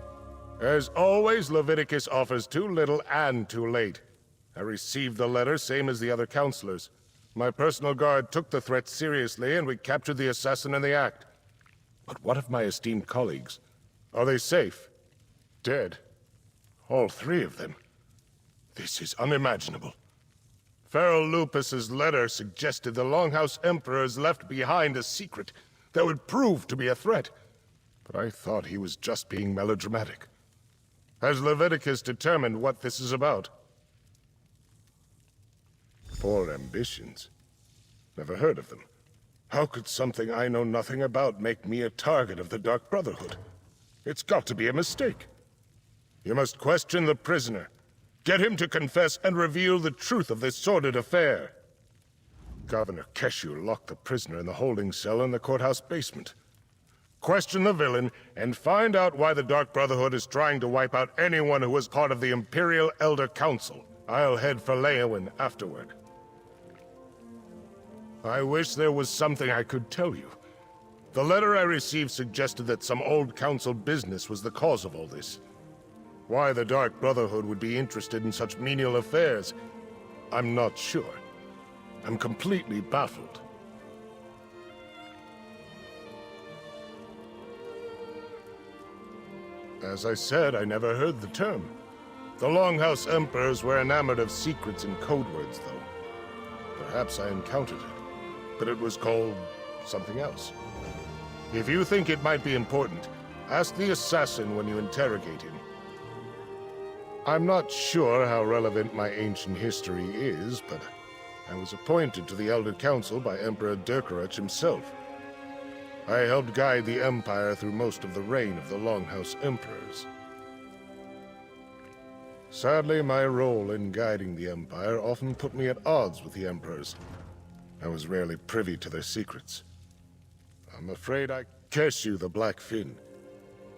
As always, Leviticus offers too little and too late. I received the letter, same as the other counselors. My personal guard took the threat seriously, and we captured the assassin in the act. But what of my esteemed colleagues? Are they safe? Dead? All three of them? This is unimaginable. Pharaoh Lupus's letter suggested the Longhouse Emperors left behind a secret that would prove to be a threat. But I thought he was just being melodramatic. Has Leviticus determined what this is about? 4 ambitions. Never heard of them. How could something I know nothing about make me a target of the Dark Brotherhood? It's got to be a mistake. You must question the prisoner. Get him to confess and reveal the truth of this sordid affair. Governor Keshu locked the prisoner in the holding cell in the courthouse basement. Question the villain and find out why the Dark Brotherhood is trying to wipe out anyone who was part of the Imperial Elder Council. I'll head for Leowin afterward. I wish there was something I could tell you. The letter I received suggested that some old council business was the cause of all this. Why the Dark Brotherhood would be interested in such menial affairs, I'm not sure. I'm completely baffled. As I said, I never heard the term. The Longhouse Emperors were enamored of secrets and code words, though. Perhaps I encountered it, but it was called something else. If you think it might be important, ask the assassin when you interrogate him. I'm not sure how relevant my ancient history is, but I was appointed to the Elder Council by Emperor Durkarach himself. I helped guide the Empire through most of the reign of the Longhouse Emperors. Sadly, my role in guiding the Empire often put me at odds with the Emperors. I was rarely privy to their secrets. I'm afraid I Keshu the Black Fin.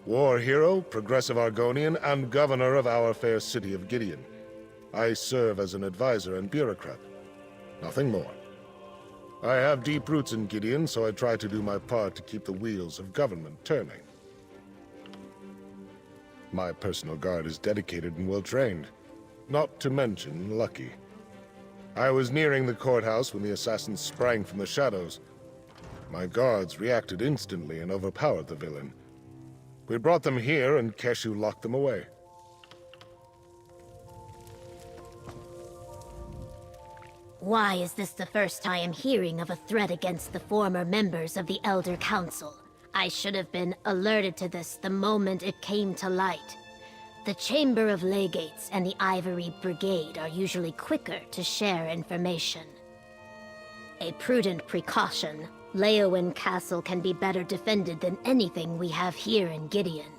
War hero, progressive Argonian, and governor of our fair city of Gideon. I serve as an advisor and bureaucrat. Nothing more. I have deep roots in Gideon, so I try to do my part to keep the wheels of government turning. My personal guard is dedicated and well-trained. Not to mention lucky. I was nearing the courthouse when the assassins sprang from the shadows. My guards reacted instantly and overpowered the villain. We brought them here, and Keshu locked them away. Why is this the first I am hearing of a threat against the former members of the Elder Council? I should have been alerted to this the moment it came to light. The Chamber of Legates and the Ivory Brigade are usually quicker to share information. A prudent precaution. Leowin Castle can be better defended than anything we have here in Gideon.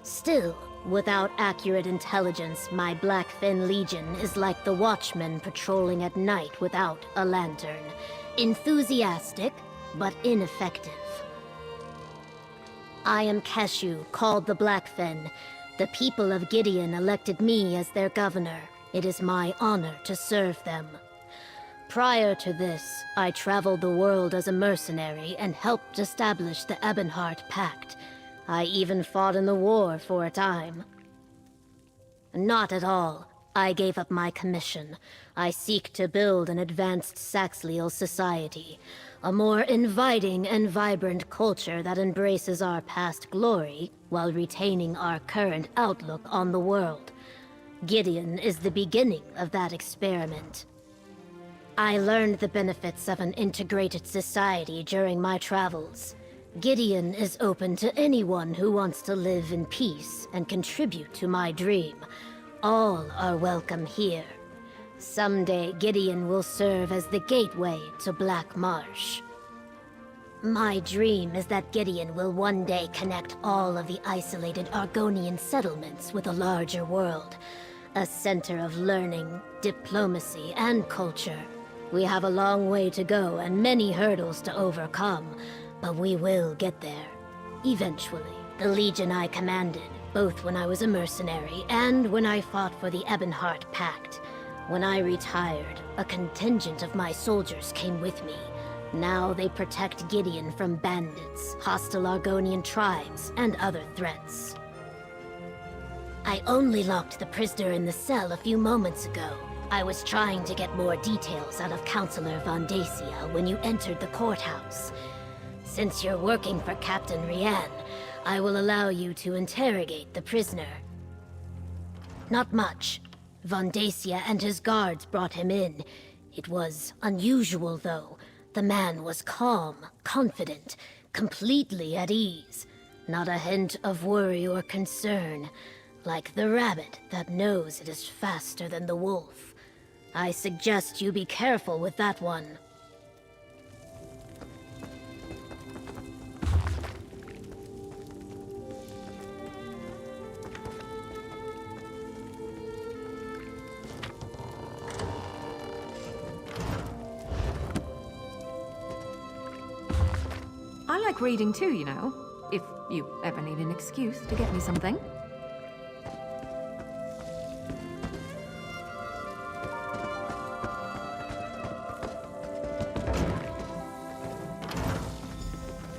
Still, without accurate intelligence, my Blackfin Legion is like the Watchmen patrolling at night without a lantern. Enthusiastic, but ineffective. I am Keshu, called the Blackfin. The people of Gideon elected me as their governor. It is my honor to serve them. Prior to this, I traveled the world as a mercenary and helped establish the Ebonheart Pact. I even fought in the war for a time. Not at all. I gave up my commission. I seek to build an advanced Saxleal society. A more inviting and vibrant culture that embraces our past glory while retaining our current outlook on the world. Gideon is the beginning of that experiment. I learned the benefits of an integrated society during my travels. Gideon is open to anyone who wants to live in peace and contribute to my dream. All are welcome here. Someday, Gideon will serve as the gateway to Black Marsh. My dream is that Gideon will one day connect all of the isolated Argonian settlements with a larger world. A center of learning, diplomacy, and culture. We have a long way to go and many hurdles to overcome, but we will get there. Eventually, the Legion I commanded, both when I was a mercenary and when I fought for the Ebonheart Pact. When I retired, a contingent of my soldiers came with me. Now they protect Gideon from bandits, hostile Argonian tribes, and other threats. I only locked the prisoner in the cell a few moments ago. I was trying to get more details out of Counselor Vondacia when you entered the courthouse. Since you're working for Captain Rian, I will allow you to interrogate the prisoner. Not much. Vondacia and his guards brought him in. It was unusual, though. The man was calm, confident, completely at ease. Not a hint of worry or concern. Like the rabbit that knows it is faster than the wolf. I suggest you be careful with that one. I like reading too, you know. If you ever need an excuse to get me something.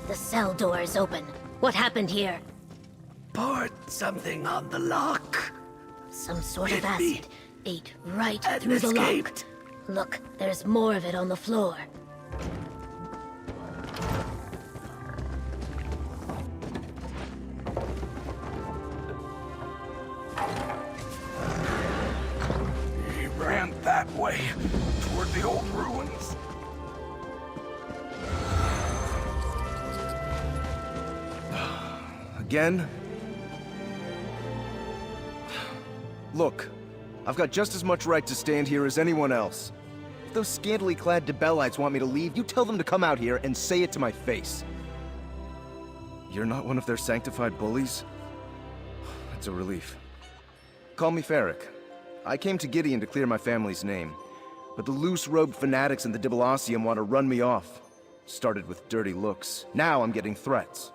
The cell door is open. What happened here? Poured something on the lock. Some sort of Hit me. acid ate right And through the lock. escaped. Look, there's more of it on the floor. He ran that way, toward the old ruins. Again? Look, I've got just as much right to stand here as anyone else. If those scantily clad Debellites want me to leave, you tell them to come out here and say it to my face. You're not one of their sanctified bullies? It's a relief. Call me Ferric. I came to Gideon to clear my family's name, but the loose-robed fanatics in the Dibalacium want to run me off. Started with dirty looks. Now I'm getting threats.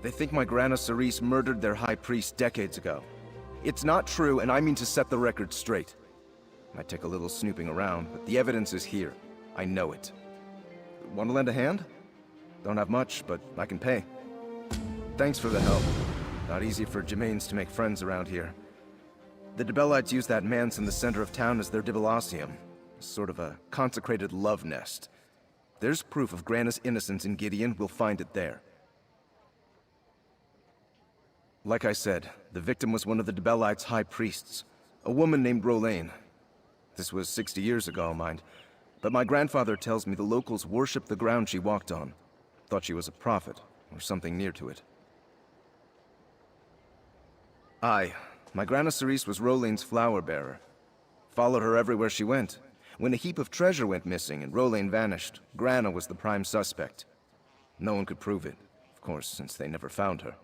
They think my Grana Cerise murdered their high priest decades ago. It's not true, and I mean to set the record straight. Might take a little snooping around, but the evidence is here. I know it. Want to lend a hand? Don't have much, but I can pay. Thanks for the help. Not easy for Gemains to make friends around here. The Debellites use that manse in the center of town as their Dibalacium. Sort of a consecrated love nest. There's proof of Grana's innocence in Gideon, we'll find it there. Like I said, the victim was one of the Debellites' high priests, a woman named Rolaine. This was 60 years ago, mind, but my grandfather tells me the locals worshiped the ground she walked on. Thought she was a prophet, or something near to it. My Grana Cerise was Rolaine's flower bearer. Followed her everywhere she went. When a heap of treasure went missing and Rolaine vanished, Grana was the prime suspect. No one could prove it, of course, since they never found her.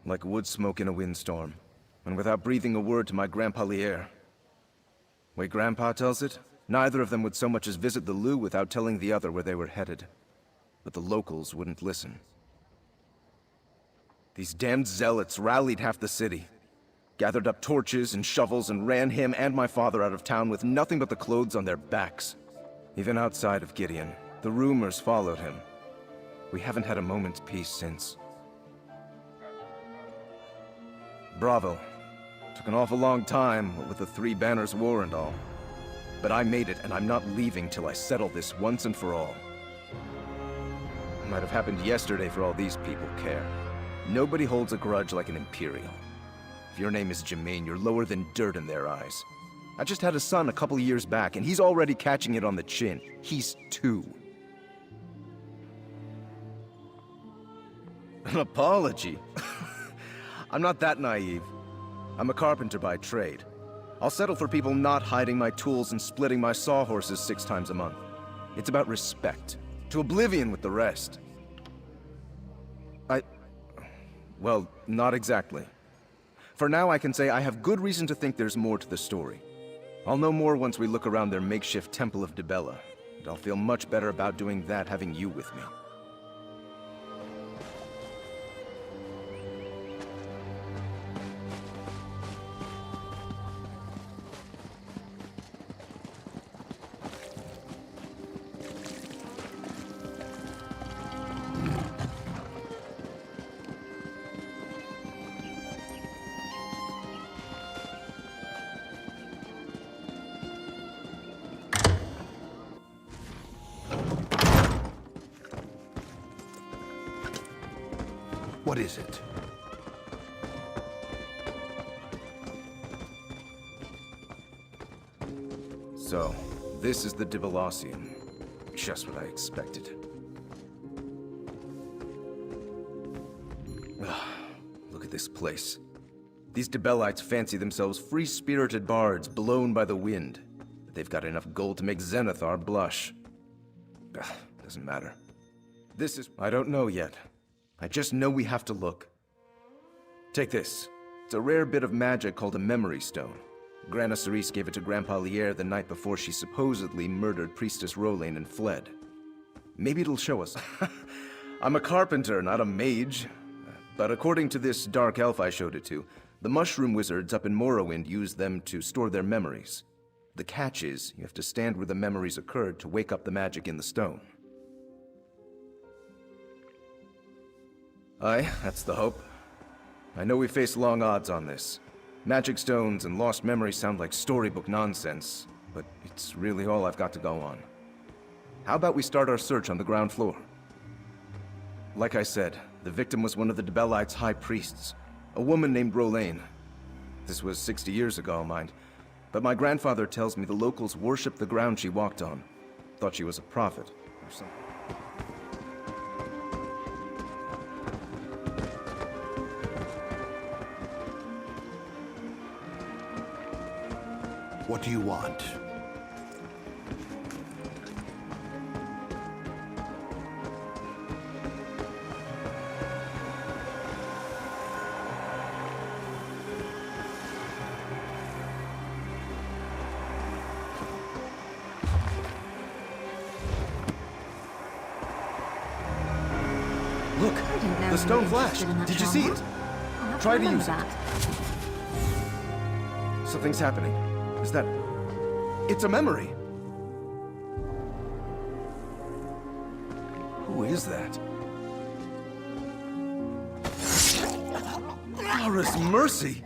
Like wood smoke in a windstorm, and without breathing a word to my Grandpa Lier. Way Grandpa tells it, neither of them would so much as visit the Lou without telling the other where they were headed. But the locals wouldn't listen. These damned zealots rallied half the city, gathered up torches and shovels and ran him and my father out of town with nothing but the clothes on their backs. Even outside of Gideon, the rumors followed him. We haven't had a moment's peace since. Bravo. Took an awful long time, what with the Three Banners War and all. But I made it, and I'm not leaving till I settle this once and for all. It might have happened yesterday for all these people care. Nobody holds a grudge like an Imperial. If your name is Jermaine, you're lower than dirt in their eyes. I just had a son a couple years back, and he's already catching it on the chin. He's 2. An apology? I'm not that naive. I'm a carpenter by trade. I'll settle for people not hiding my tools and splitting my sawhorses 6 times a month. It's about respect. To oblivion with the rest. Well, not exactly. For now, I can say I have good reason to think there's more to the story. I'll know more once we look around their makeshift Temple of Dibella, and I'll feel much better about doing that having you with me. What is it? So, this is the Dibellasium. Just what I expected. Look at this place. These Dibellites fancy themselves free-spirited bards blown by the wind. But they've got enough gold to make Zenithar blush. Doesn't matter. This is... I don't know yet. I just know we have to look. Take this. It's a rare bit of magic called a memory stone. Grana Cerise gave it to Grandpa Lier the night before she supposedly murdered Priestess Rolain and fled. Maybe it'll show us. I'm a carpenter, not a mage. But according to this dark elf I showed it to, the mushroom wizards up in Morrowind use them to store their memories. The catch is, you have to stand where the memories occurred to wake up the magic in the stone. Aye, that's the hope. I know we face long odds on this. Magic stones and lost memories sound like storybook nonsense, but it's really all I've got to go on. How about we start our search on the ground floor? Like I said, the victim was one of the Dibellites' high priests, a woman named Rolain. This was 60 years ago, mind, but my grandfather tells me the locals worshipped the ground she walked on. Thought she was a prophet, or something. What do you want? Look, the stone flashed. Did you see it? Try to use it. Something's happening. Is that... It's a memory! Who is that? Laura's mercy!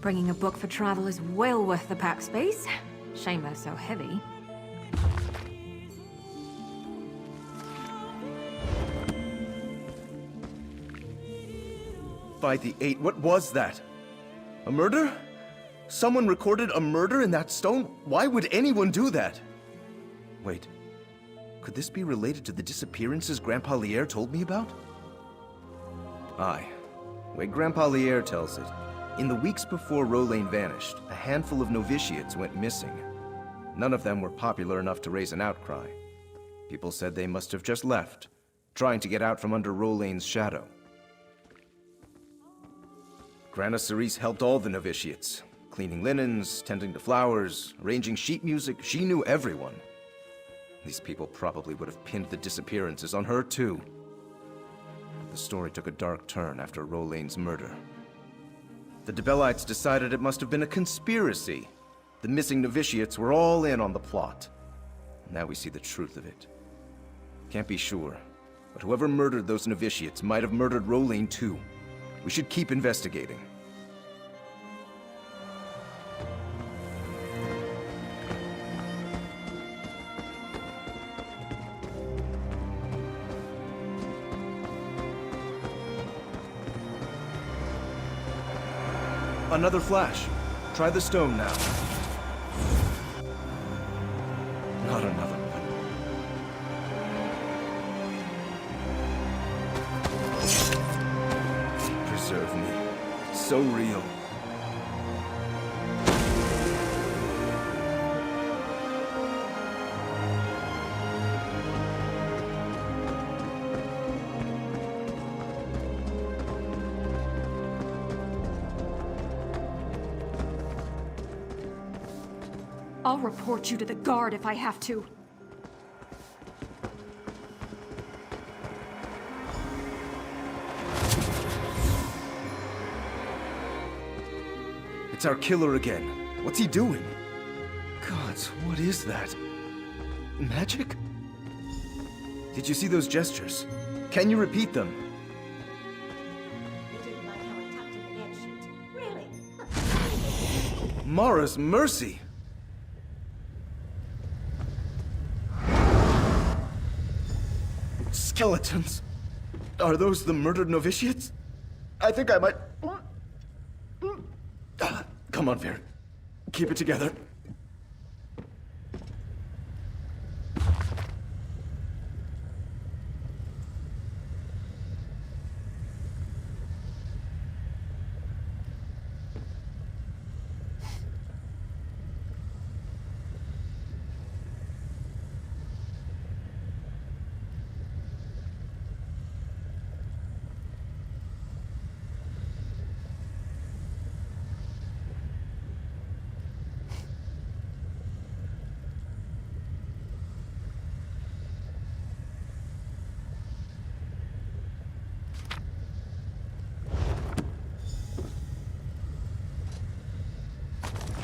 Bringing a book for travel is well worth the pack space. Shame they're so heavy. By the 8, what was that? A murder? Someone recorded a murder in that stone? Why would anyone do that? Wait, could this be related to the disappearances Grandpa Lier told me about? Aye, the way Grandpa Lier tells it, In the weeks before Rolain vanished, a handful of novitiates went missing. None of them were popular enough to raise an outcry. People said they must have just left, trying to get out from under Rolain's shadow. Grana Cerise helped all the novitiates, cleaning linens, tending to flowers, arranging sheet music. She knew everyone. These people probably would have pinned the disappearances on her too. The story took a dark turn after Rolain's murder. The Debellites decided it must have been a conspiracy. The missing novitiates were all in on the plot. Now we see the truth of it. Can't be sure, but whoever murdered those novitiates might have murdered Rolain too. We should keep investigating. Another flash. Try the stone now. Not another one. Preserve me. It's so real. I'll report you to the guard if I have to. It's our killer again. What's he doing? Gods, what is that? Magic? Did you see those gestures? Can you repeat them? You didn't like how I tapped in the air sheet. Really? Mara's mercy! Skeletons! Are those the murdered novitiates? I think I might... Come on, Fear. Keep it together.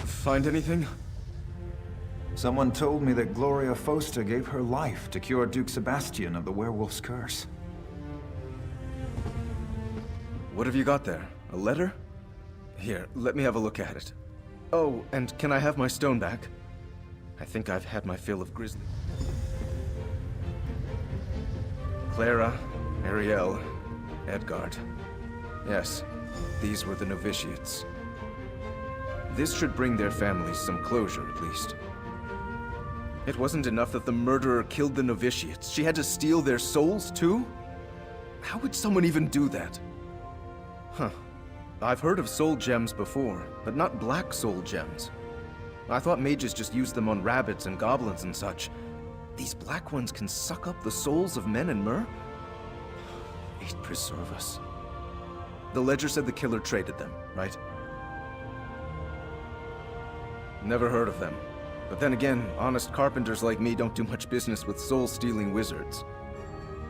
Find anything? Someone told me that Gloria Foster gave her life to cure Duke Sebastian of the werewolf's curse. What have you got there? A letter? Here, let me have a look at it. Oh, and can I have my stone back? I think I've had my fill of grizzly. Clara, Ariel, Edgard. Yes, these were the novitiates. This should bring their families some closure, at least. It wasn't enough that the murderer killed the novitiates. She had to steal their souls, too? How would someone even do that? Huh. I've heard of soul gems before, but not black soul gems. I thought mages just used them on rabbits and goblins and such. These black ones can suck up the souls of men and mer? Fate preserve us. The ledger said the killer traded them, right? Never heard of them. But then again, honest carpenters like me don't do much business with soul-stealing wizards.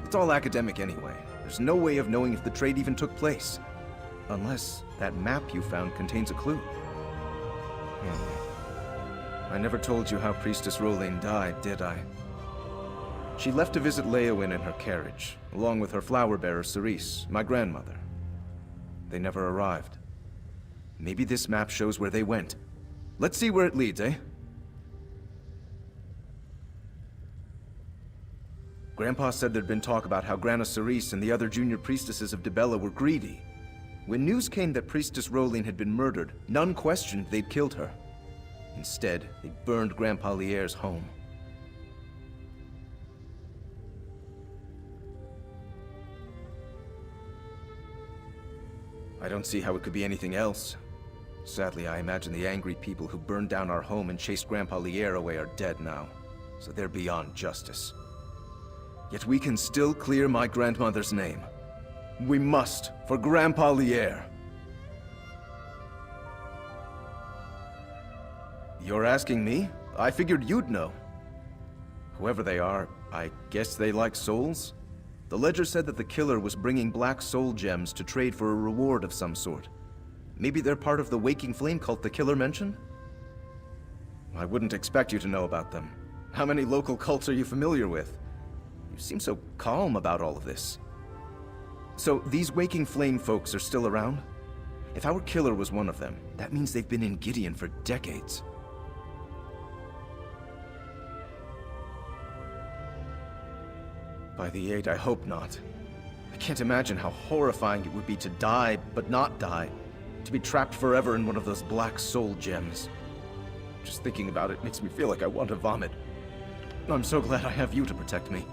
It's all academic anyway. There's no way of knowing if the trade even took place. Unless that map you found contains a clue. I never told you how Priestess Rolain died, did I? She left to visit Leowyn in her carriage, along with her flower-bearer Cerise, my grandmother. They never arrived. Maybe this map shows where they went. Let's see where it leads, eh? Grandpa said there'd been talk about how Grana Cerise and the other junior priestesses of Dibella were greedy. When news came that Priestess Rolain had been murdered, none questioned they'd killed her. Instead, they burned Grandpa Lierre's home. I don't see how it could be anything else. Sadly, I imagine the angry people who burned down our home and chased Grandpa Lier away are dead now, so they're beyond justice. Yet we can still clear my grandmother's name. We must, for Grandpa Lier. You're asking me? I figured you'd know. Whoever they are, I guess they like souls? The ledger said that the killer was bringing black soul gems to trade for a reward of some sort. Maybe they're part of the Waking Flame cult the killer mentioned? I wouldn't expect you to know about them. How many local cults are you familiar with? You seem so calm about all of this. So, these Waking Flame folks are still around? If our killer was one of them, that means they've been in Gideon for decades. By the 8, I hope not. I can't imagine how horrifying it would be to die, but not die. To be trapped forever in one of those black soul gems. Just thinking about it makes me feel like I want to vomit. I'm so glad I have you to protect me.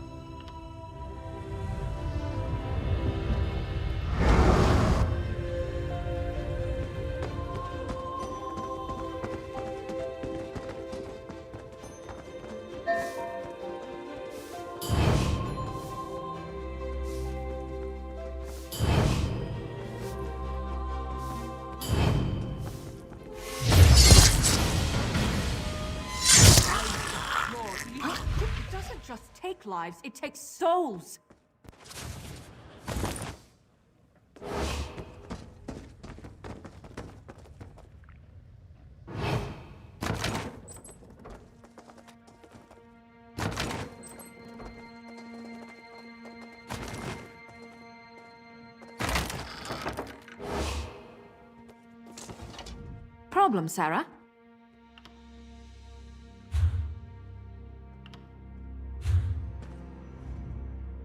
Lives, it takes souls. Problem, Sarah?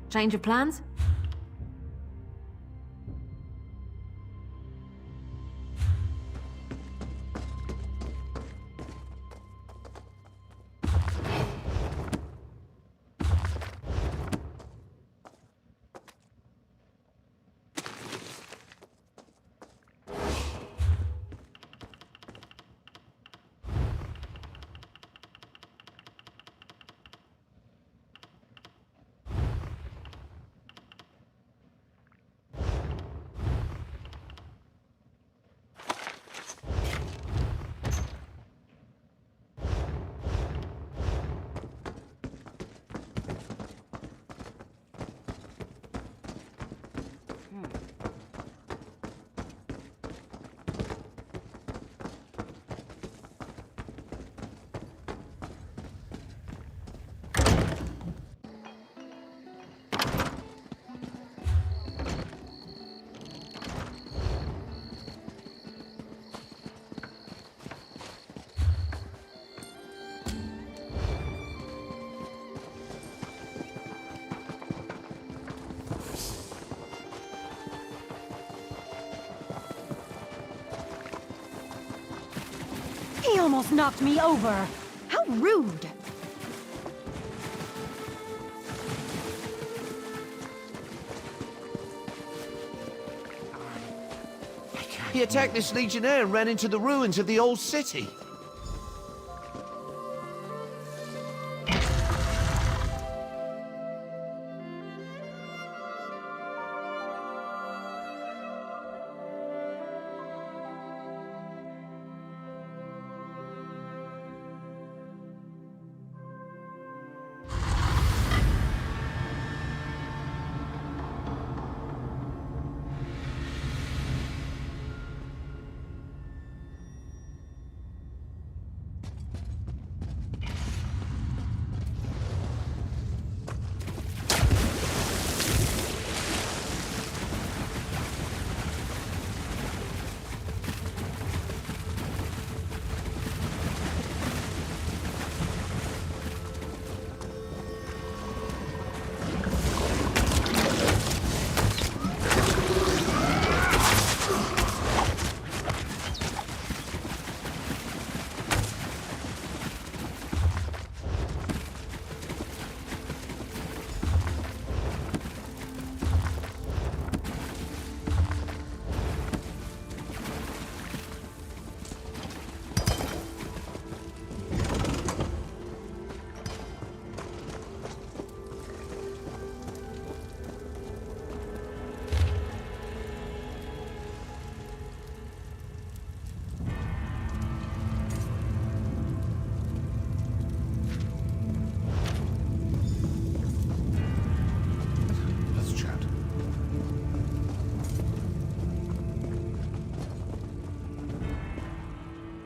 Change of plans? He almost knocked me over. How rude. He attacked this legionnaire and ran into the ruins of the old city.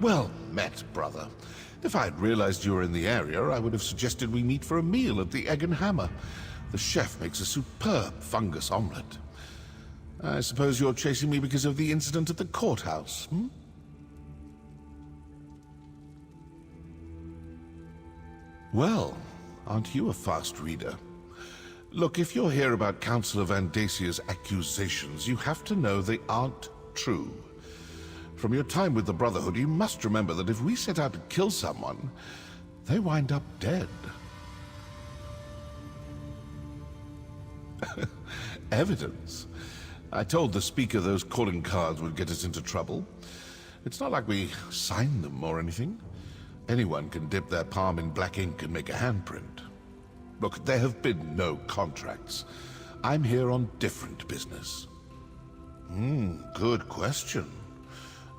Well met, brother. If I had realized you were in the area, I would have suggested we meet for a meal at the Egg and Hammer. The chef makes a superb fungus omelette. I suppose you're chasing me because of the incident at the courthouse, hmm? Well, aren't you a fast reader? Look, if you're here about Councillor Van Dacia's accusations, you have to know they aren't true. From your time with the Brotherhood, you must remember that if we set out to kill someone, they wind up dead. Evidence? I told the Speaker those calling cards would get us into trouble. It's not like we signed them or anything. Anyone can dip their palm in black ink and make a handprint. Look, there have been no contracts. I'm here on different business. Good question.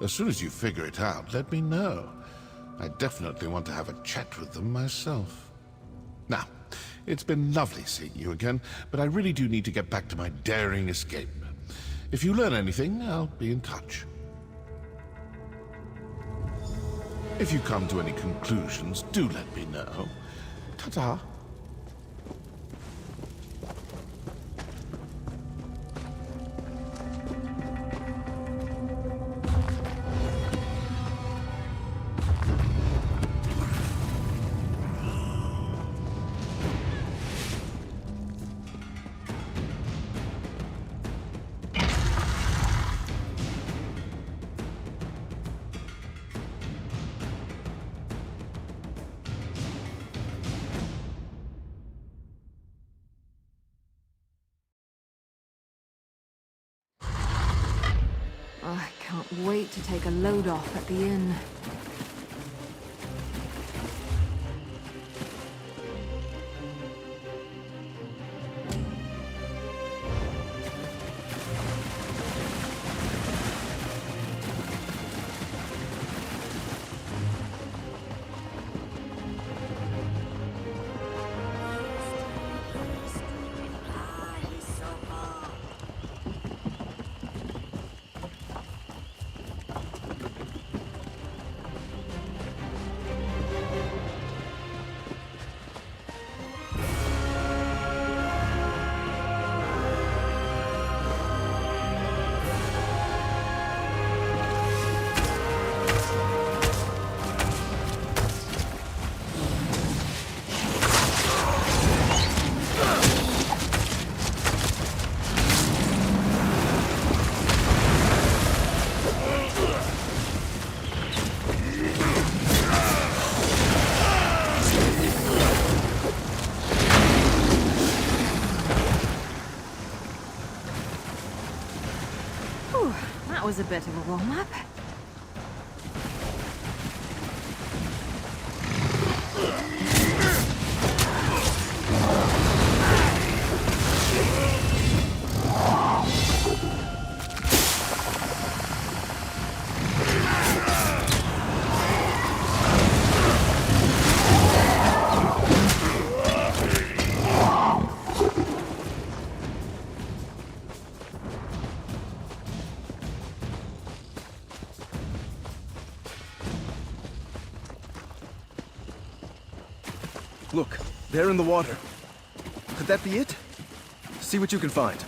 As soon as you figure it out, let me know. I definitely want to have a chat with them myself. Now, it's been lovely seeing you again, but I really do need to get back to my daring escape. If you learn anything, I'll be in touch. If you come to any conclusions, do let me know. Ta-ta. I can't wait to take a load off at the inn. That was a bit of a warm-up. Look, they're in the water. Could that be it? See what you can find.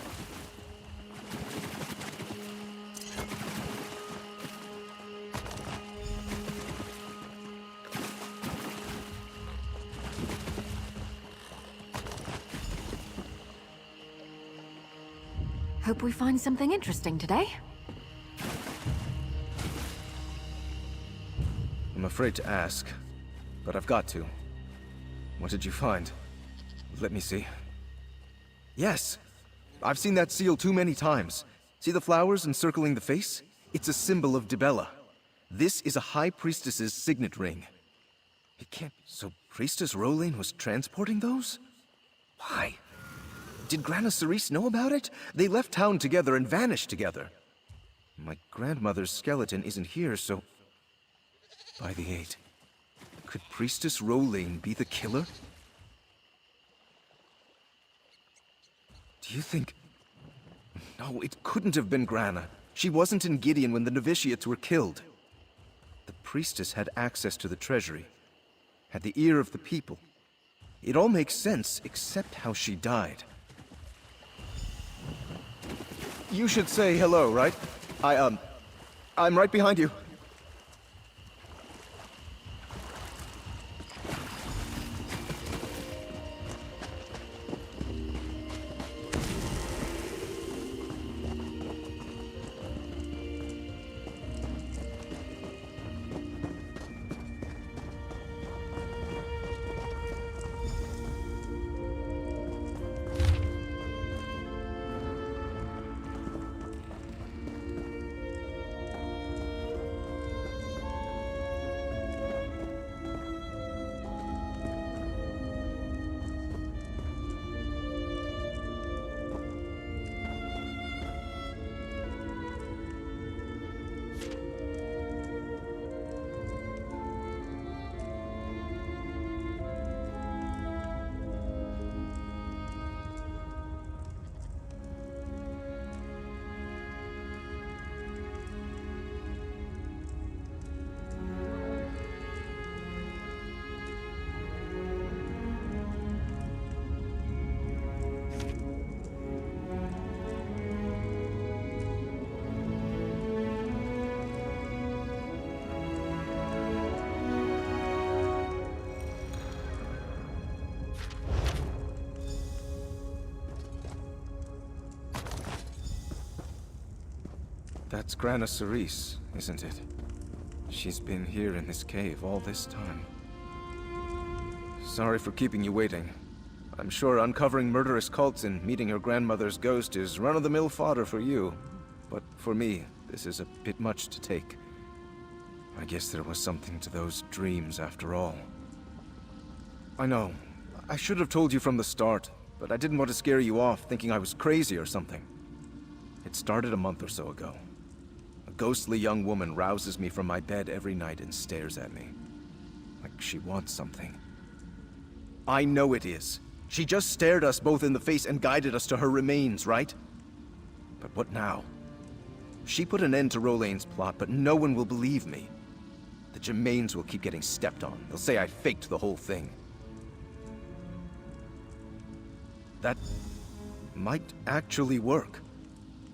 Hope we find something interesting today. I'm afraid to ask, but I've got to. What did you find? Let me see. Yes! I've seen that seal too many times. See the flowers encircling the face? It's a symbol of Dibella. This is a High Priestess's signet ring. It can't... So Priestess Rowlane was transporting those? Why? Did Grana Cerise know about it? They left town together and vanished together. My grandmother's skeleton isn't here, so... By the 8. Could Priestess Rowlane be the killer? Do you think... No, it couldn't have been Grana. She wasn't in Gideon when the novitiates were killed. The priestess had access to the treasury, had the ear of the people. It all makes sense, except how she died. You should say hello, right? I'm right behind you. That's Grana Cerise, isn't it? She's been here in this cave all this time. Sorry for keeping you waiting. I'm sure uncovering murderous cults and meeting her grandmother's ghost is run-of-the-mill fodder for you. But for me, this is a bit much to take. I guess there was something to those dreams after all. I know. I should have told you from the start, but I didn't want to scare you off thinking I was crazy or something. It started a month or so ago. A ghostly young woman rouses me from my bed every night and stares at me. Like she wants something. I know it is. She just stared us both in the face and guided us to her remains, right? But what now? She put an end to Rolaine's plot, but no one will believe me. The Germains will keep getting stepped on. They'll say I faked the whole thing. That might actually work.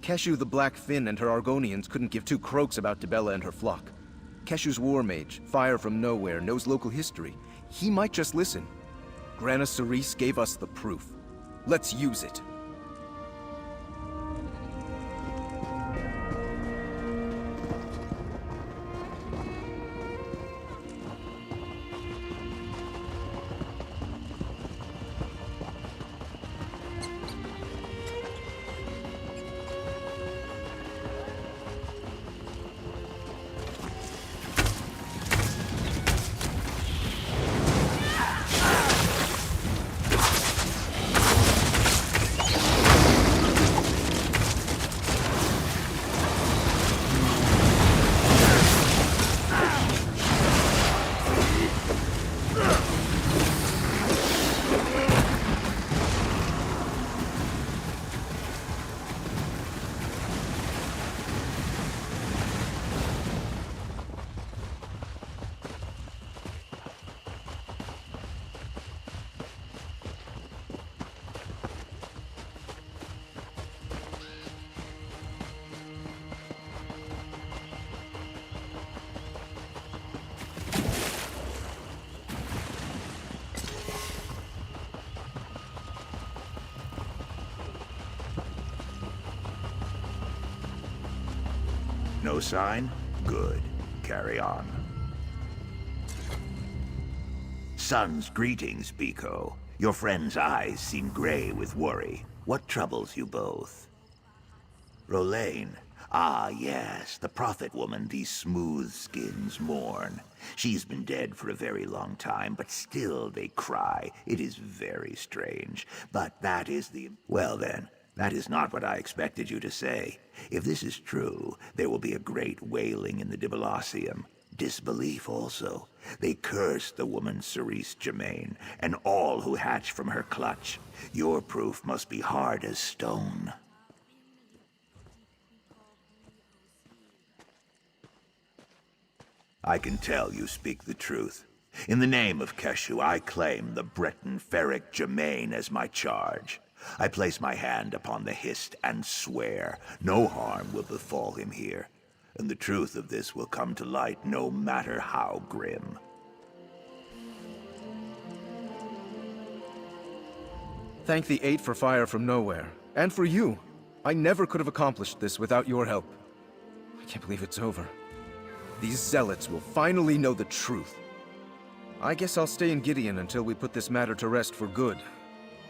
Keshu the Black Fin and her Argonians couldn't give two croaks about Dibella and her flock. Keshu's war mage, Fire from Nowhere, knows local history. He might just listen. Grana Cerise gave us the proof. Let's use it. No sign? Good. Carry on. Son's greetings, Biko. Your friend's eyes seem gray with worry. What troubles you both? Rolaine. Ah, yes, the prophet woman these smooth skins mourn. She's been dead for a very long time, but still they cry. It is very strange. But that is the... Well then, that is not what I expected you to say. If this is true, there will be a great wailing in the Dibalacium. Disbelief also. They curse the woman Cerise Germain, and all who hatch from her clutch. Your proof must be hard as stone. I can tell you speak the truth. In the name of Keshu, I claim the Breton Ferric Germain as my charge. I place my hand upon the Hist and swear no harm will befall him here, and the truth of this will come to light no matter how grim. Thank the Eight for fire from nowhere, and for you. I never could have accomplished this without your help. I can't believe it's over. These zealots will finally know the truth. I guess I'll stay in Gideon until we put this matter to rest for good.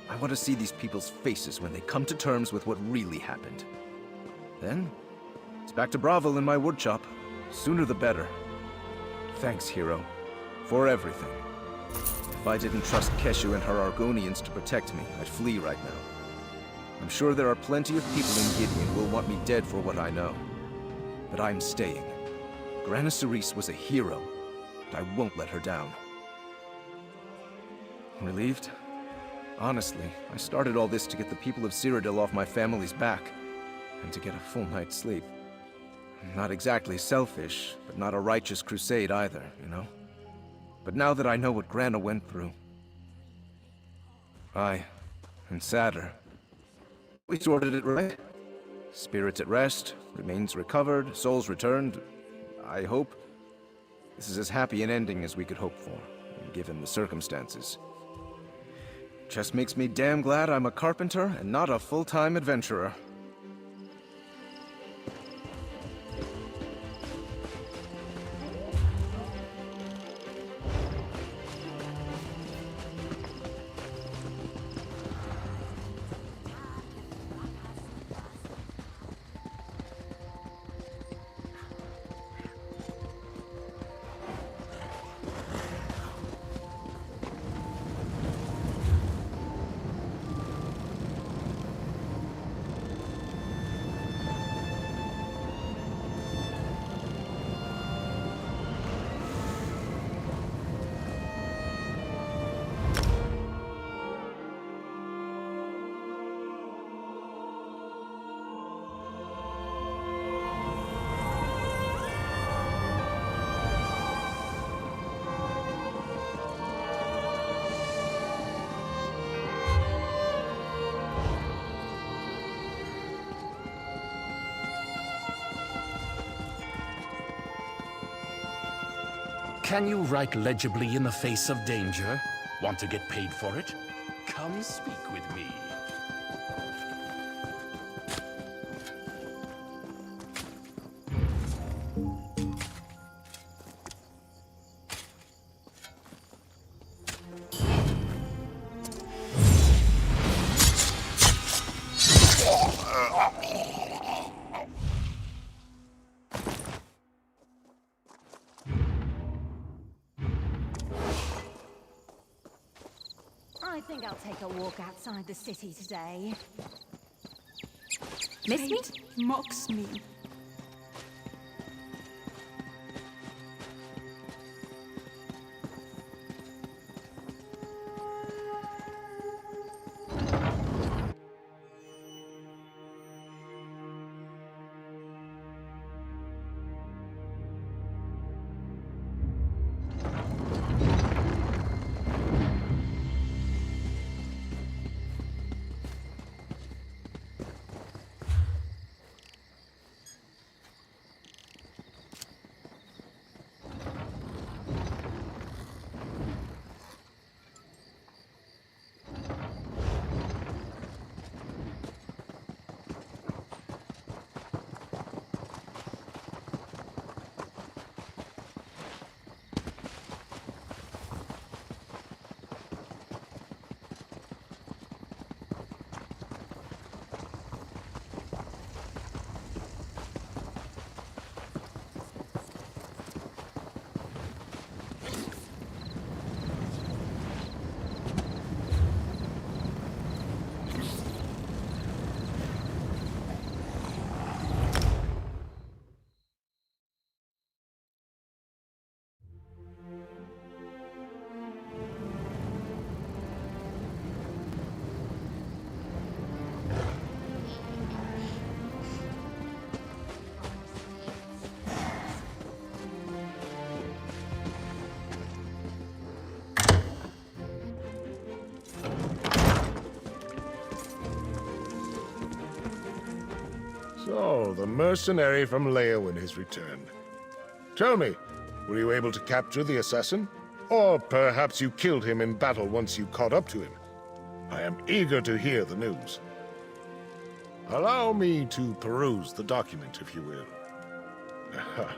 I want to see these people's faces when they come to terms with what really happened. Then, it's back to Bravo in my woodshop. Sooner the better. Thanks, hero. For everything. If I didn't trust Keshu and her Argonians to protect me, I'd flee right now. I'm sure there are plenty of people in Gideon who will want me dead for what I know. But I'm staying. Grana Cerise was a hero, and I won't let her down. Relieved? Honestly, I started all this to get the people of Cyrodiil off my family's back, and to get a full night's sleep. Not exactly selfish, but not a righteous crusade either, you know? But now that I know what Grana went through... and sadder. We sorted it right. Spirits at rest, remains recovered, souls returned. I hope. This is as happy an ending as we could hope for, given the circumstances. Just makes me damn glad I'm a carpenter and not a full-time adventurer. Can you write legibly in the face of danger? Want to get paid for it? Come speak with me. I think I'll take a walk outside the city today. Miss me? Fate mocks me. So, the mercenary from Leowin has returned. Tell me, were you able to capture the assassin? Or perhaps you killed him in battle once you caught up to him? I am eager to hear the news. Allow me to peruse the document, if you will. Aha.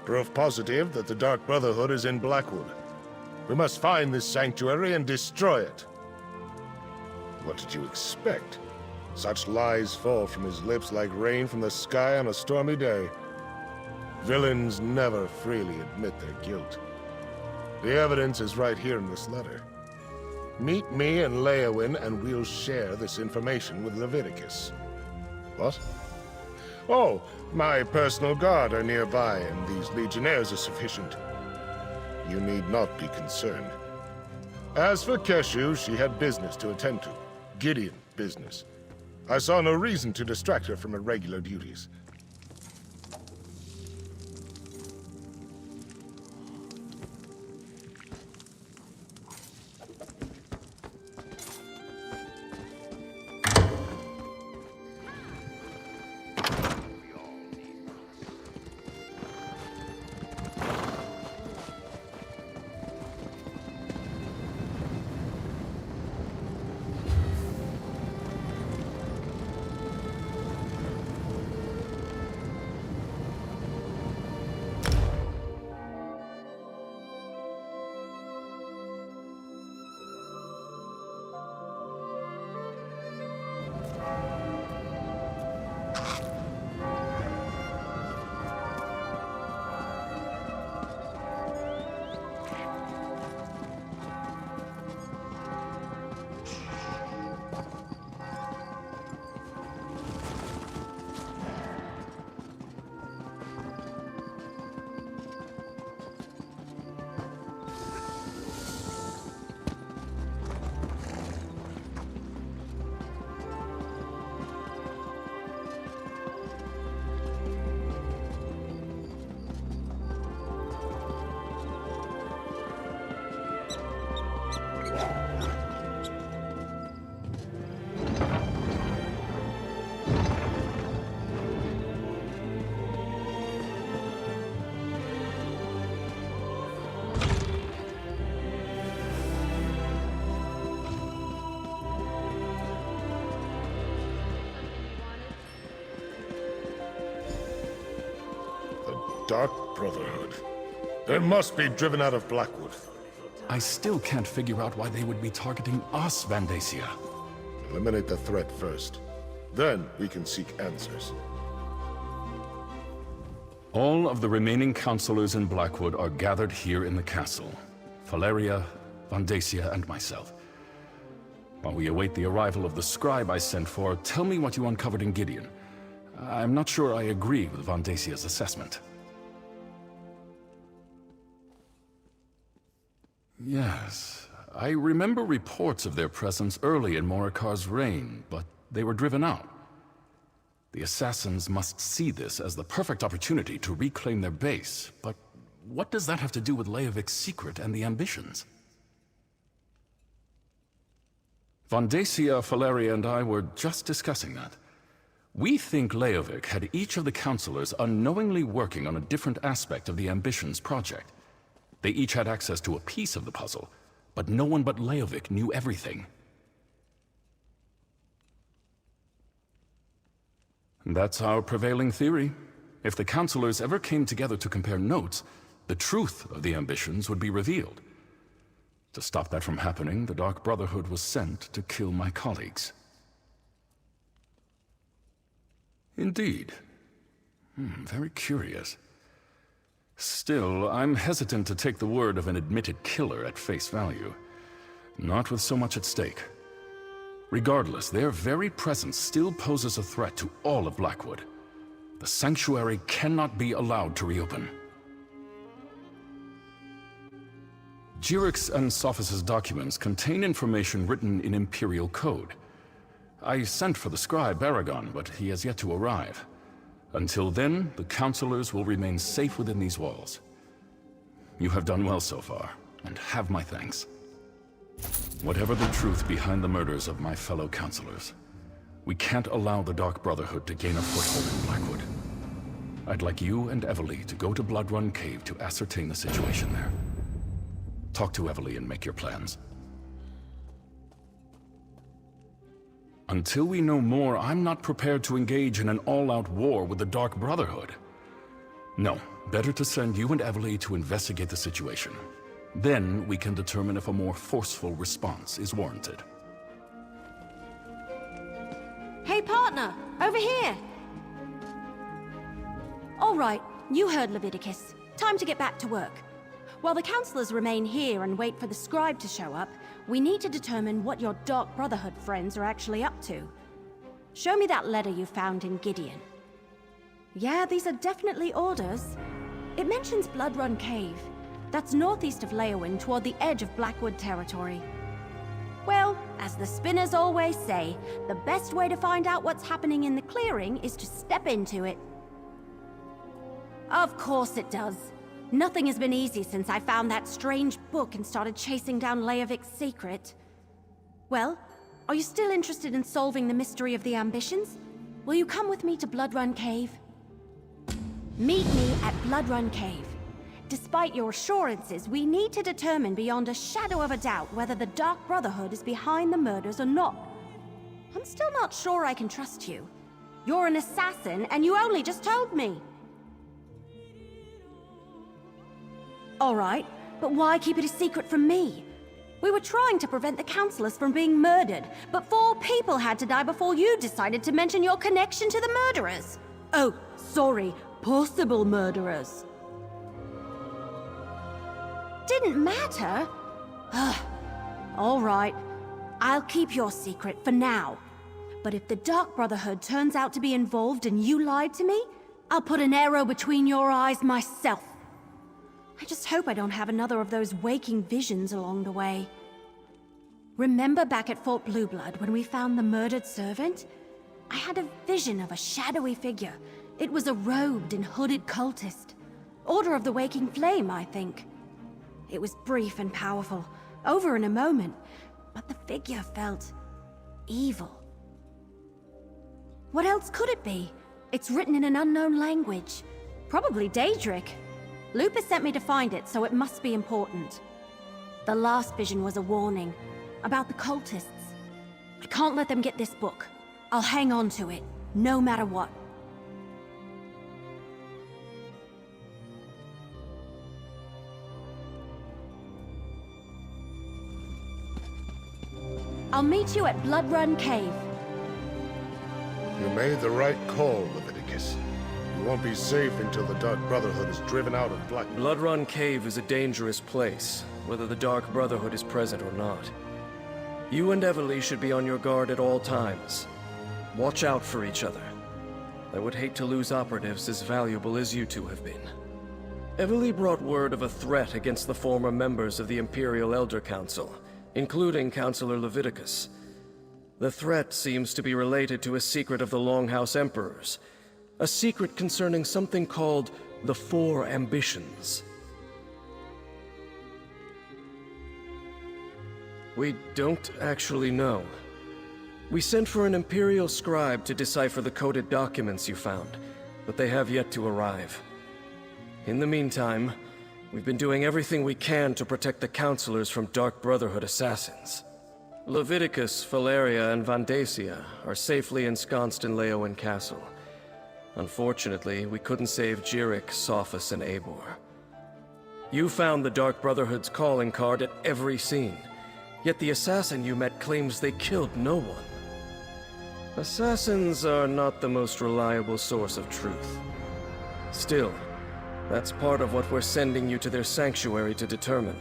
Proof positive that the Dark Brotherhood is in Blackwood. We must find this sanctuary and destroy it. What did you expect? Such lies fall from his lips like rain from the sky on a stormy day. Villains never freely admit their guilt. The evidence is right here in this letter. Meet me in Leowin and we'll share this information with Leviticus. What? Oh, my personal guard are nearby and these legionnaires are sufficient. You need not be concerned. As for Keshu, she had business to attend to. Gideon business. I saw no reason to distract her from her regular duties. Dark Brotherhood. They must be driven out of Blackwood. I still can't figure out why they would be targeting us, Vandacia. Eliminate the threat first. Then we can seek answers. All of the remaining counselors in Blackwood are gathered here in the castle. Valeria, Vandacia, and myself. While we await the arrival of the scribe I sent for, tell me what you uncovered in Gideon. I'm not sure I agree with Vandacia's assessment. Yes, I remember reports of their presence early in Morikar's reign, but they were driven out. The assassins must see this as the perfect opportunity to reclaim their base, but what does that have to do with Leovic's secret and the ambitions? Vandacia, Valeria, and I were just discussing that. We think Leovic had each of the counselors unknowingly working on a different aspect of the Ambitions project. They each had access to a piece of the puzzle, but no one but Leovic knew everything. That's our prevailing theory. If the counselors ever came together to compare notes, the truth of the Ambitions would be revealed. To stop that from happening, the Dark Brotherhood was sent to kill my colleagues. Indeed. Very curious. Still, I'm hesitant to take the word of an admitted killer at face value. Not with so much at stake. Regardless, their very presence still poses a threat to all of Blackwood. The sanctuary cannot be allowed to reopen. Jyrix and Sophis' documents contain information written in Imperial code. I sent for the scribe Aragon, but he has yet to arrive. Until then, the counselors will remain safe within these walls. You have done well so far, and have my thanks. Whatever the truth behind the murders of my fellow counselors, We can't allow the Dark Brotherhood to gain a foothold in Blackwood. I'd like you and Evely to go to Bloodrun Cave to ascertain the situation there. Talk to Evely and make your plans. Until we know more, I'm not prepared to engage in an all-out war with the Dark Brotherhood. No, better to send you and Evely to investigate the situation. Then we can determine if a more forceful response is warranted. Hey, partner! Over here! All right, you heard Leviticus. Time to get back to work. While the counselors remain here and wait for the scribe to show up, we need to determine what your Dark Brotherhood friends are actually up to. Show me that letter you found in Gideon. Yeah, these are definitely orders. It mentions Bloodrun Cave. That's northeast of Leowyn, toward the edge of Blackwood territory. Well, as the spinners always say, the best way to find out what's happening in the clearing is to step into it. Of course it does. Nothing has been easy since I found that strange book and started chasing down Leovic's secret. Well, are you still interested in solving the mystery of the ambitions? Will you come with me to Bloodrun Cave? Meet me at Bloodrun Cave. Despite your assurances, we need to determine beyond a shadow of a doubt whether the Dark Brotherhood is behind the murders or not. I'm still not sure I can trust you. You're an assassin, and you only just told me. All right, but why keep it a secret from me? We were trying to prevent the counselors from being murdered, but 4 people had to die before you decided to mention your connection to the murderers. Oh, sorry, possible murderers. Didn't matter? Ugh. All right, I'll keep your secret for now. But if the Dark Brotherhood turns out to be involved and you lied to me, I'll put an arrow between your eyes myself. I just hope I don't have another of those waking visions along the way. Remember back at Fort Blueblood when we found the murdered servant? I had a vision of a shadowy figure. It was a robed and hooded cultist. Order of the Waking Flame, I think. It was brief and powerful, over in a moment, but the figure felt evil. What else could it be? It's written in an unknown language. Probably Daedric. Lopez sent me to find it, so it must be important. The last vision was a warning about the cultists. I can't let them get this book. I'll hang on to it, no matter what. I'll meet you at Bloodrun Cave. You made the right call, Leviticus. You won't be safe until the Dark Brotherhood is driven out of Black... Bloodrun Cave is a dangerous place, whether the Dark Brotherhood is present or not. You and Evely should be on your guard at all times. Watch out for each other. I would hate to lose operatives as valuable as you two have been. Evely brought word of a threat against the former members of the Imperial Elder Council, including Councilor Leviticus. The threat seems to be related to a secret of the Longhouse Emperors, a secret concerning something called the 4 Ambitions. We don't actually know. We sent for an Imperial scribe to decipher the coded documents you found, but they have yet to arrive. In the meantime, we've been doing everything we can to protect the counselors from Dark Brotherhood assassins. Leviticus, Valeria, and Vandacia are safely ensconced in Leowyn Castle. Unfortunately, we couldn't save Jirik, Sophus, and Eivor. You found the Dark Brotherhood's calling card at every scene, yet the assassin you met claims they killed no one. Assassins are not the most reliable source of truth. Still, that's part of what we're sending you to their sanctuary to determine.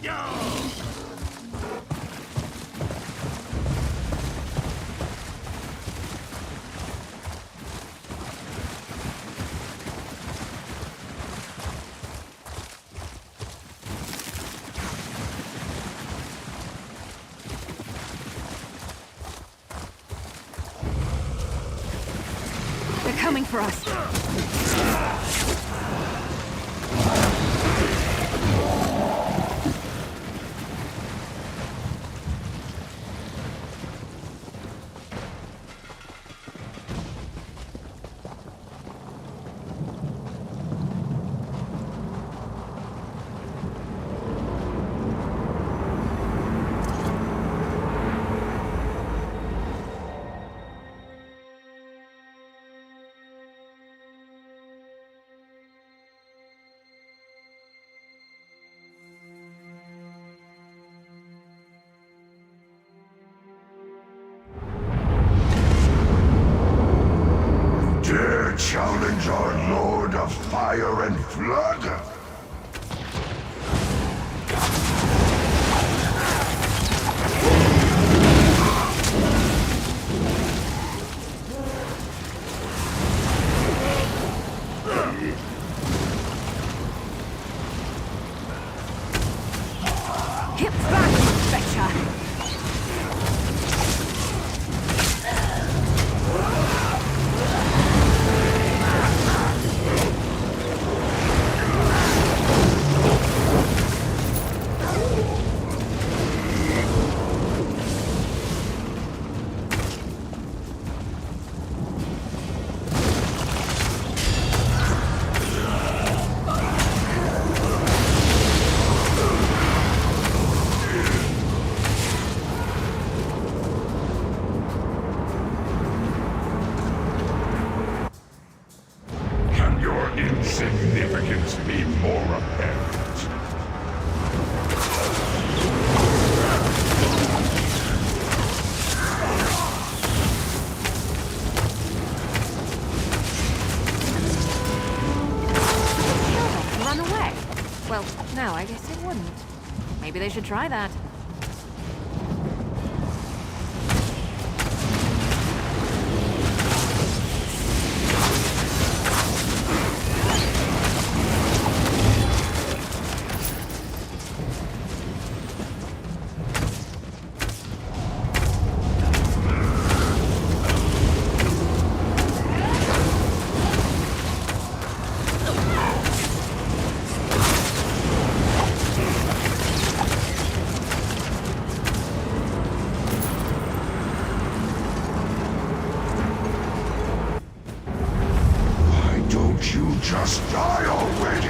They're coming for us. Dare challenge our Lord of Fire and Flood? Get back, Betcha! Can your insignificance be more apparent? Run away? Well, no, I guess it wouldn't. Maybe they should try that. Why don't you just die already?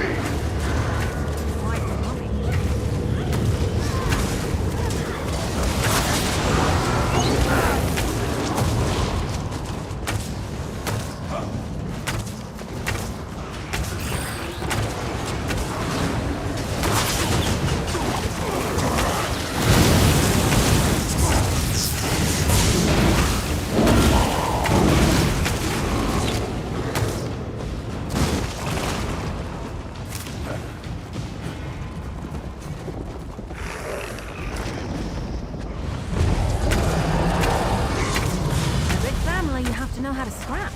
A big family, you have to know how to scrap.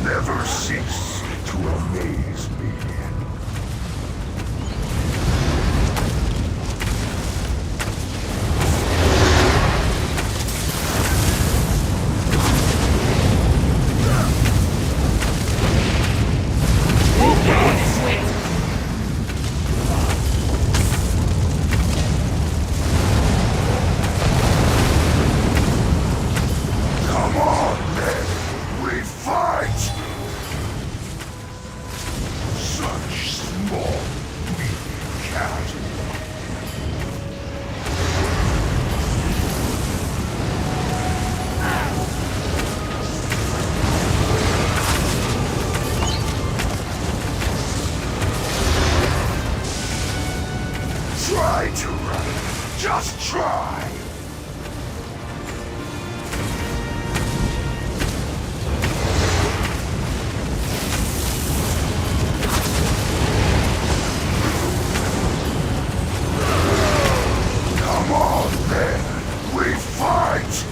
never cease to amaze me. Come on, then! We fight! Such small, weak cat. Try to run. Just try. Come on, then. We fight.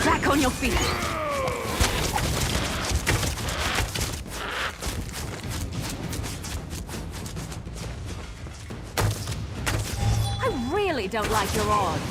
Back on your feet! I really don't like your odds.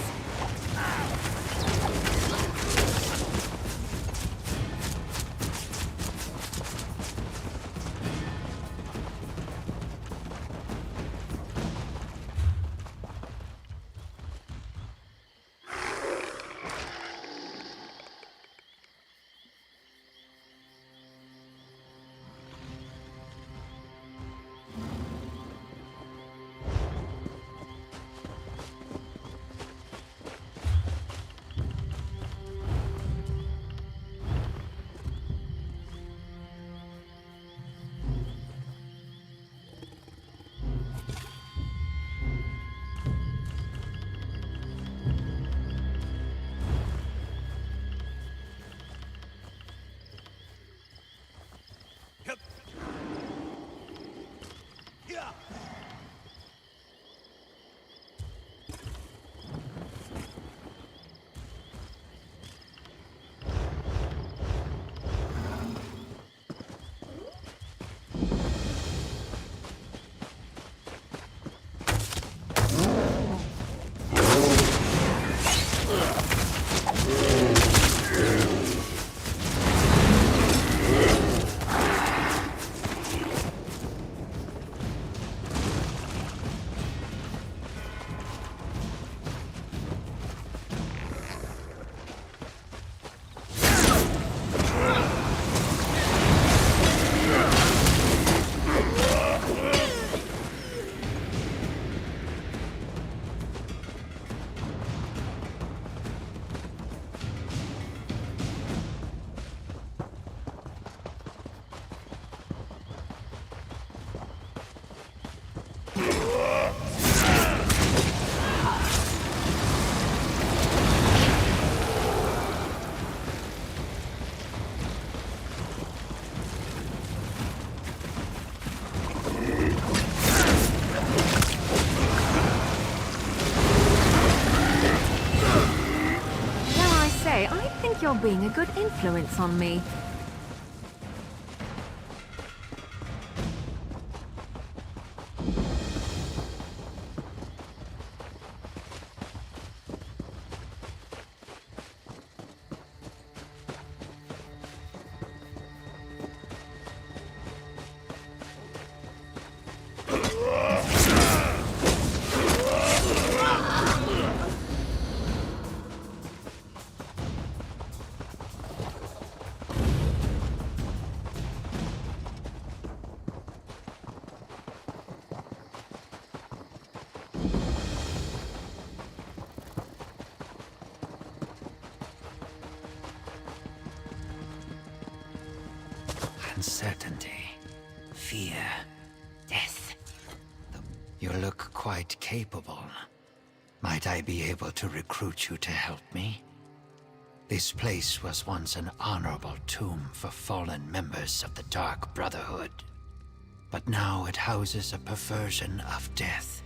You're being a good influence on me. Uncertainty, fear, death. You look quite capable. Might I be able to recruit you to help me? This place was once an honorable tomb for fallen members of the Dark Brotherhood. But now it houses a perversion of death.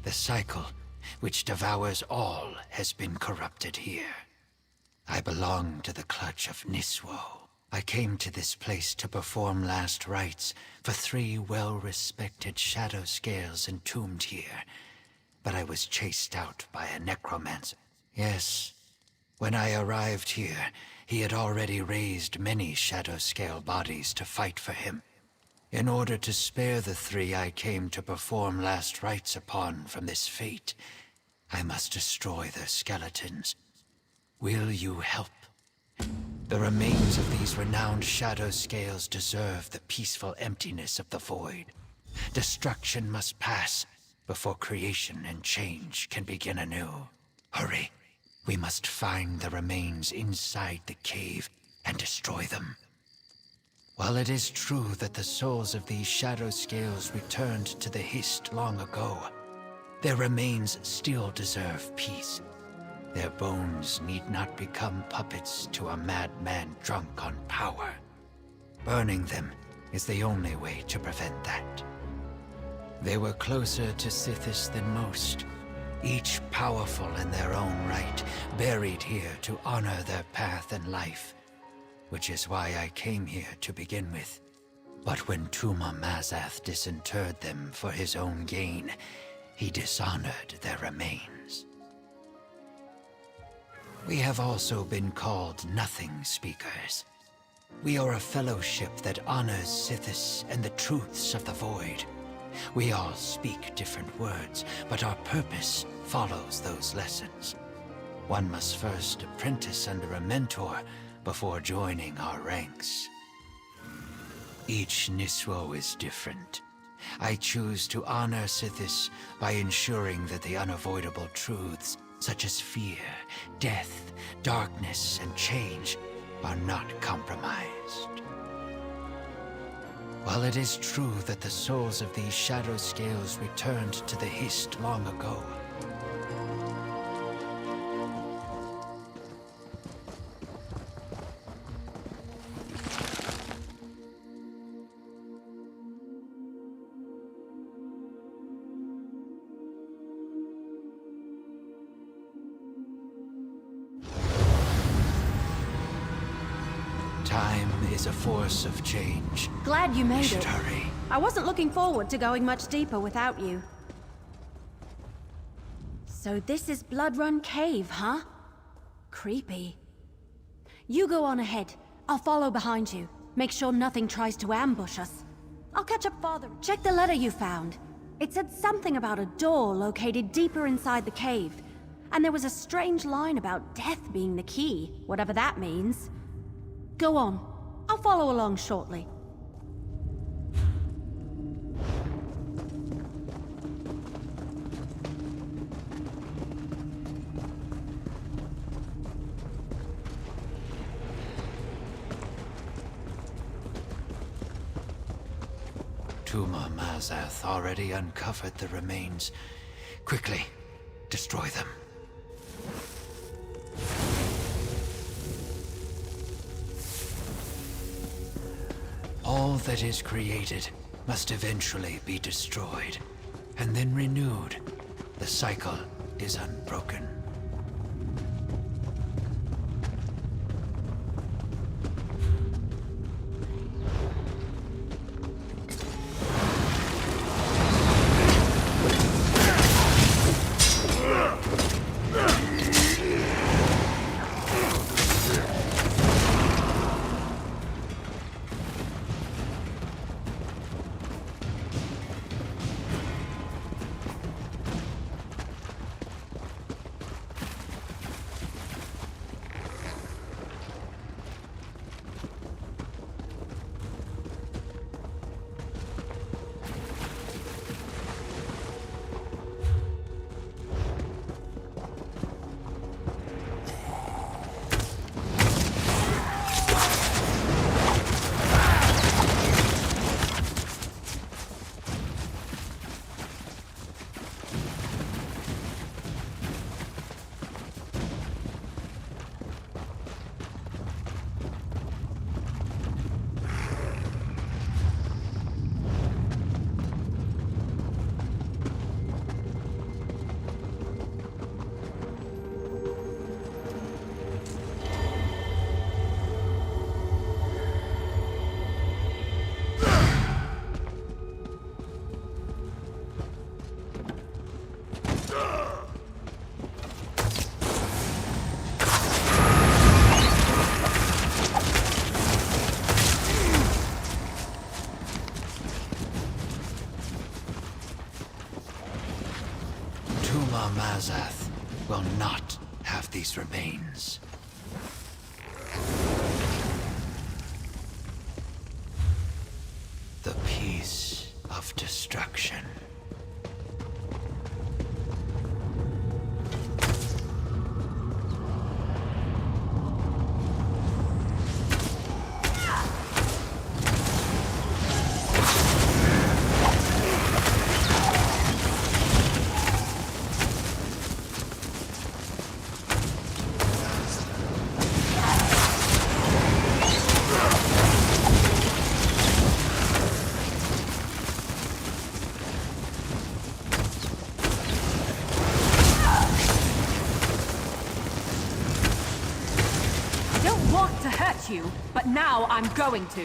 The cycle, which devours all, has been corrupted here. I belong to the clutch of Niswo. I came to this place to perform last rites for 3 well-respected shadow scales entombed here, but I was chased out by a necromancer. Yes, when I arrived here, he had already raised many shadow scale bodies to fight for him. In order to spare the 3 I came to perform last rites upon from this fate, I must destroy their skeletons. Will you help? The remains of these renowned shadow scales deserve the peaceful emptiness of the void. Destruction must pass before creation and change can begin anew. Hurry. We must find the remains inside the cave and destroy them. While it is true that the souls of these shadow scales returned to the Hist long ago, their remains still deserve peace. Their bones need not become puppets to a madman drunk on power. Burning them is the only way to prevent that. They were closer to Sithis than most, each powerful in their own right, buried here to honor their path and life, which is why I came here to begin with. But when Tuma Mazath disinterred them for his own gain, he dishonored their remains. We have also been called Nothing Speakers. We are a fellowship that honors Sithis and the truths of the Void. We all speak different words, but our purpose follows those lessons. One must first apprentice under a mentor before joining our ranks. Each Niswo is different. I choose to honor Sithis by ensuring that the unavoidable truths such as fear, death, darkness, and change are not compromised. While it is true that the souls of these shadow scales returned to the Hist long ago, time is a force of change. Glad you made it. Hurry. I wasn't looking forward to going much deeper without you. So this is Blood Run Cave, huh? Creepy. You go on ahead. I'll follow behind you. Make sure nothing tries to ambush us. I'll catch up farther. Check the letter you found. It said something about a door located deeper inside the cave. And there was a strange line about death being the key, whatever that means. Go on. I'll follow along shortly. Tuma Mazath already uncovered the remains. Quickly, destroy them. All that is created must eventually be destroyed, and then renewed. The cycle is unbroken. Tuma Mazath will not have these remains. The piece of destruction. You, but now I'm going to.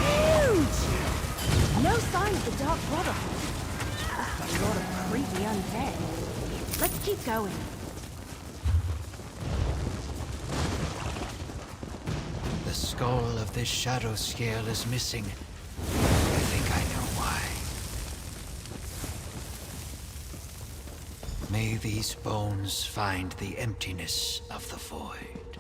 Huge! No sign of the Dark Brotherhood. A lot of creepy undead. Let's keep going. The skull of this shadow scale is missing. I think I know why. May these bones find the emptiness of the void.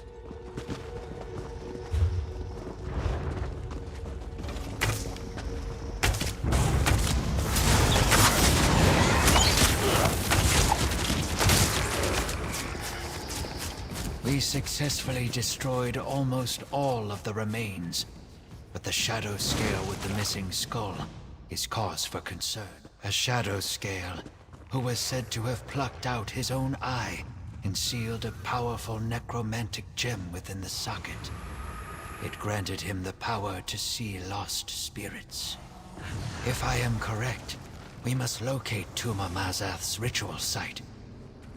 We successfully destroyed almost all of the remains, but the shadow scale with the missing skull is cause for concern. A shadow scale who was said to have plucked out his own eye and sealed a powerful necromantic gem within the socket. It granted him the power to see lost spirits. If I am correct, we must locate Tuma Mazath's ritual site.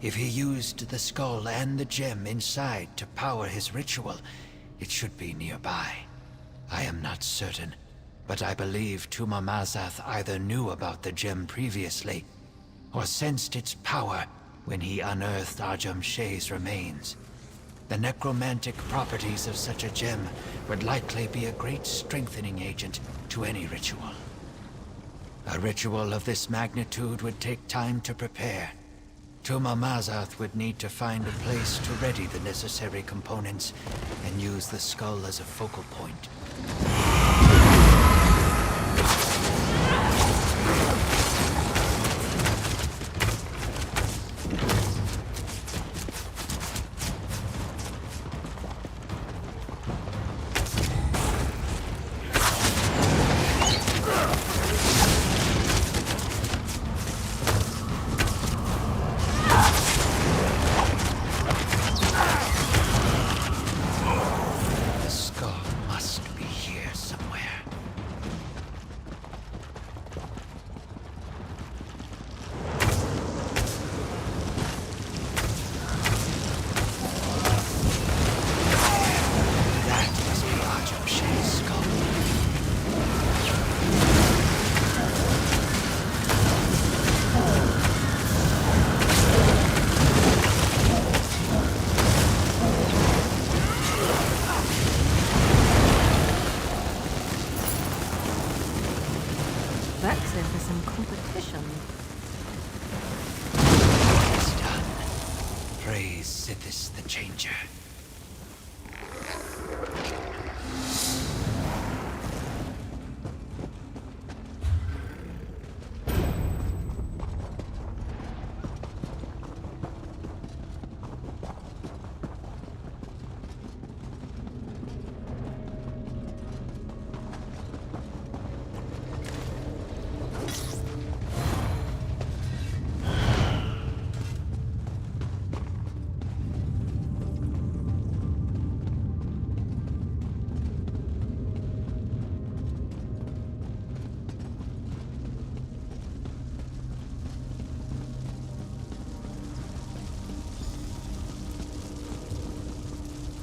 If he used the skull and the gem inside to power his ritual, it should be nearby. I am not certain, but I believe Tuma Mazath either knew about the gem previously or sensed its power when he unearthed Ajam Shay's remains. The necromantic properties of such a gem would likely be a great strengthening agent to any ritual. A ritual of this magnitude would take time to prepare. Tuma Mazath would need to find a place to ready the necessary components and use the skull as a focal point.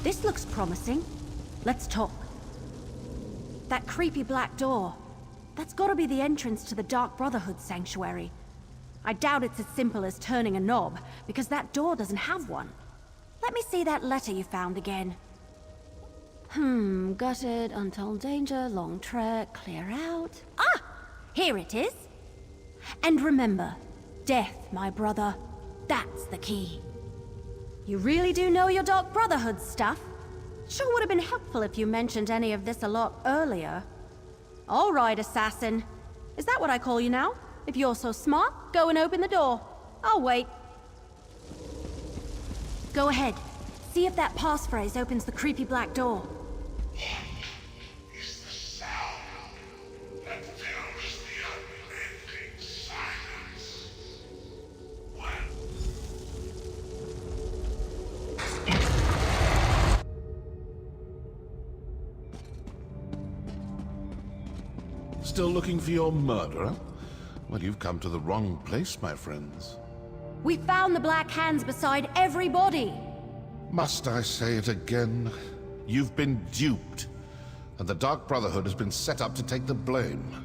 This looks promising. Let's talk. That creepy black door. That's gotta be the entrance to the Dark Brotherhood sanctuary. I doubt it's as simple as turning a knob, because that door doesn't have one. Let me see that letter you found again. Gutted, untold danger, long trek, clear out. Ah! Here it is. And remember, death, my brother, that's the key. You really do know your Dark Brotherhood stuff? Sure would have been helpful if you mentioned any of this a lot earlier. All right, assassin. Is that what I call you now? If you're so smart, go and open the door. I'll wait. Go ahead. See if that passphrase opens the creepy black door. Still looking for your murderer? Well, you've come to the wrong place, my friends. We found the Black Hands beside every body. Must I say it again? You've been duped, and the Dark Brotherhood has been set up to take the blame.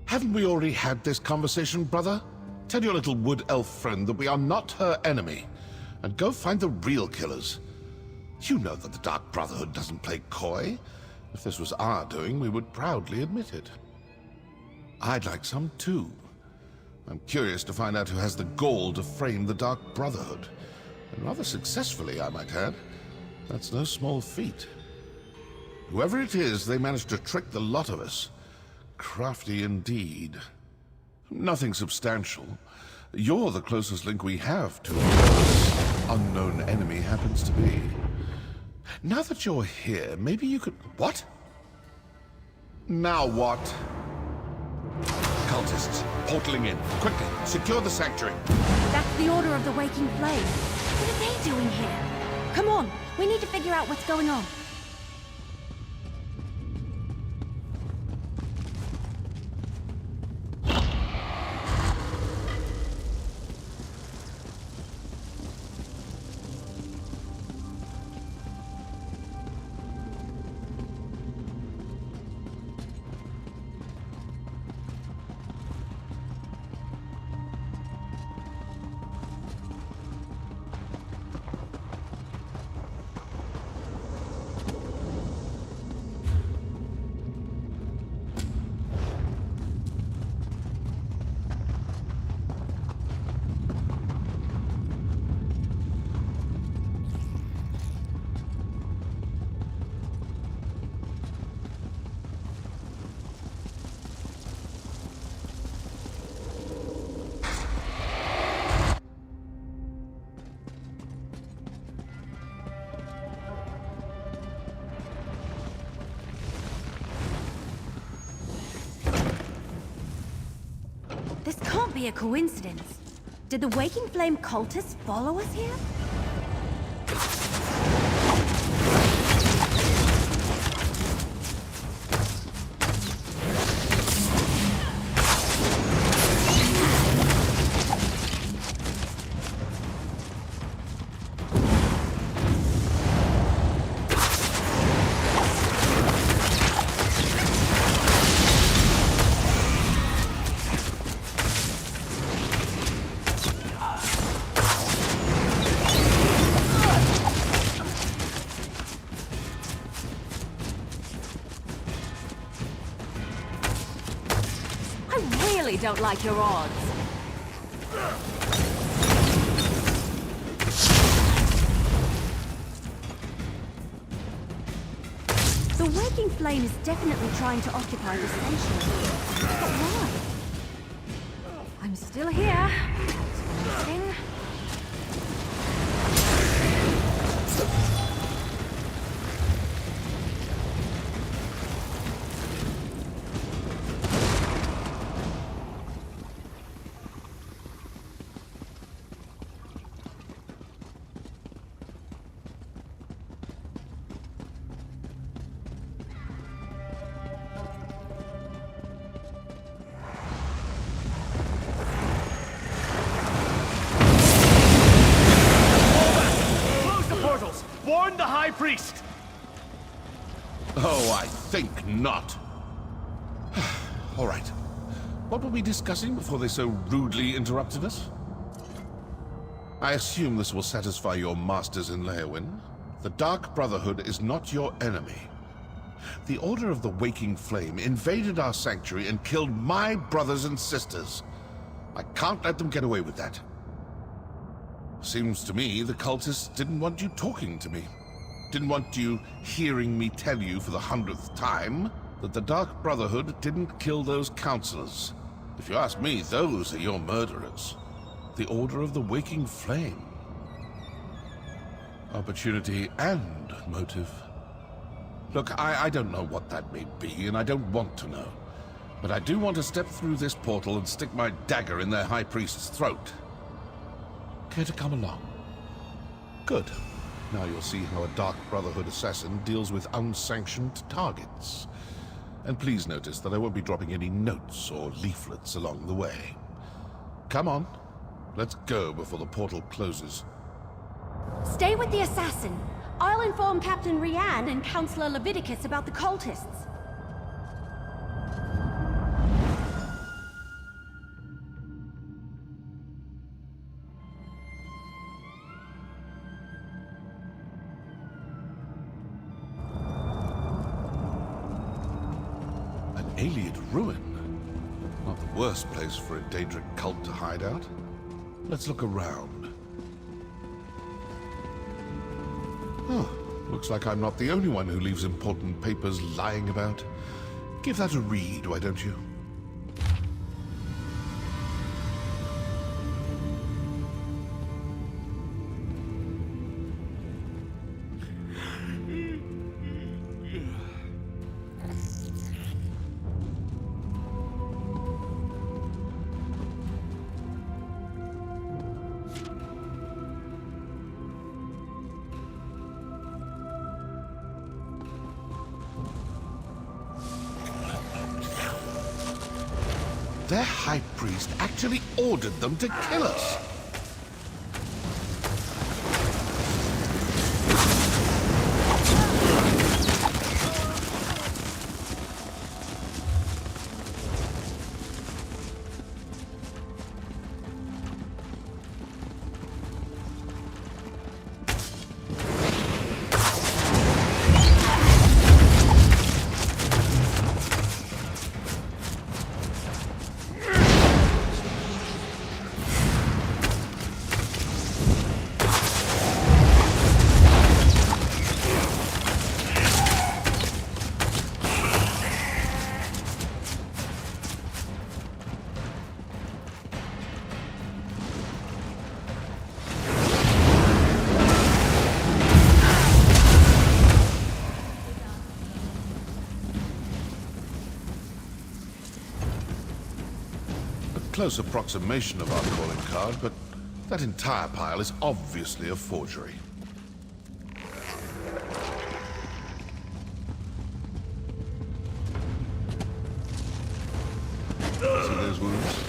Haven't we already had this conversation, brother? Tell your little wood elf friend that we are not her enemy, and go find the real killers. You know that the Dark Brotherhood doesn't play coy. If this was our doing, we would proudly admit it. I'd like some too. I'm curious to find out who has the gall to frame the Dark Brotherhood. And rather successfully, I might add. That's no small feat. Whoever it is, they managed to trick the lot of us. Crafty indeed. Nothing substantial. You're the closest link we have to who unknown enemy happens to be. Now that you're here, maybe you could... What? Now what? Cultists, portaling in. Quickly, secure the sanctuary. That's the Order of the Waking Flame. What are they doing here? Come on, we need to figure out what's going on. This can't be a coincidence. Did the Waking Flame cultists follow us here? Don't like your odds. The Waking Flame is definitely trying to occupy the sanctuary. But why? I'm still here. Interesting. Warn the High Priest! Oh, I think not. All right. What were we discussing before they so rudely interrupted us? I assume this will satisfy your masters in Leowyn. The Dark Brotherhood is not your enemy. The Order of the Waking Flame invaded our sanctuary and killed my brothers and sisters. I can't let them get away with that. Seems to me the cultists didn't want you talking to me. Didn't want you hearing me tell you for the 100th time that the Dark Brotherhood didn't kill those counselors. If you ask me, those are your murderers. The Order of the Waking Flame. Opportunity and motive. Look, I don't know what that may be, and I don't want to know. But I do want to step through this portal and stick my dagger in their High Priest's throat. Care to come along? Good. Now you'll see how a Dark Brotherhood assassin deals with unsanctioned targets. And please notice that I won't be dropping any notes or leaflets along the way. Come on. Let's go before the portal closes. Stay with the assassin. I'll inform Captain Rianne and Counselor Leviticus about the cultists. An Alien ruin? Not the worst place for a Daedric cult to hide out. Let's look around. Oh, looks like I'm not the only one who leaves important papers lying about. Give that a read, why don't you? Their High Priest actually ordered them to kill us! Close approximation of our calling card, but that entire pile is obviously a forgery. See those wounds?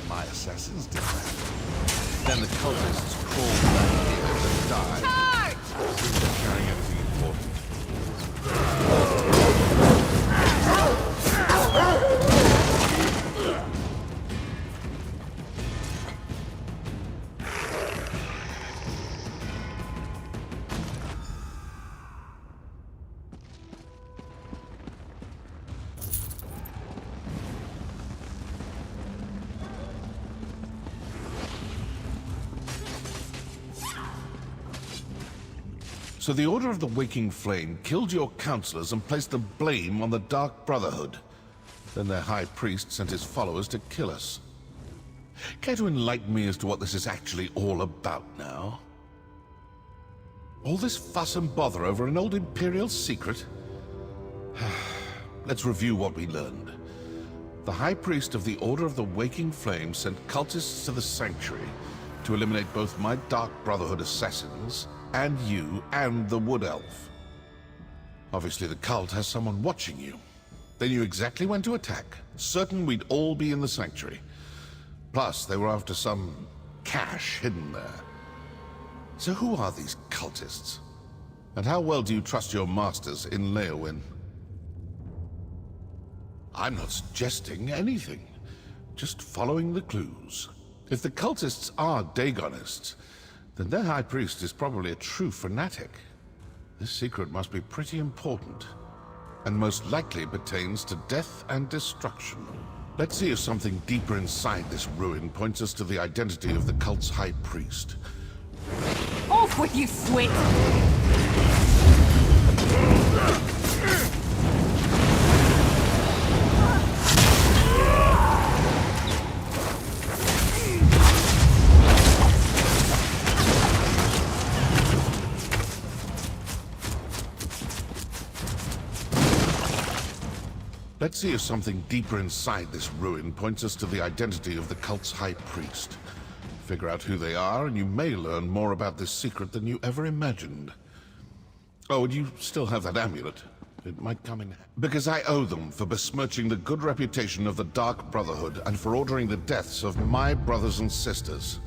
My assassins did that. Then the cultists crawled back here and died. Charge! See if they're carrying anything important. So the Order of the Waking Flame killed your counselors and placed the blame on the Dark Brotherhood. Then their High Priest sent his followers to kill us. Care to enlighten me as to what this is actually all about now? All this fuss and bother over an old Imperial secret? Let's review what we learned. The High Priest of the Order of the Waking Flame sent cultists to the Sanctuary to eliminate both my Dark Brotherhood assassins and you and the Wood Elf. Obviously the cult has someone watching you. They knew exactly when to attack, certain we'd all be in the Sanctuary. Plus, they were after some cache hidden there. So who are these cultists? And how well do you trust your masters in Leowyn? I'm not suggesting anything, just following the clues. If the cultists are Dagonists, then their High Priest is probably a true fanatic. This secret must be pretty important. and most likely pertains to death and destruction. Let's see if something deeper inside this ruin points us to the identity of the cult's high priest. Off with you, Swit! Let's see if something deeper inside this ruin points us to the identity of the cult's high priest. Figure out who they are, and you may learn more about this secret than you ever imagined. Oh, and you still have that amulet. It might come in... Because I owe them for besmirching the good reputation of the Dark Brotherhood and for ordering the deaths of my brothers and sisters.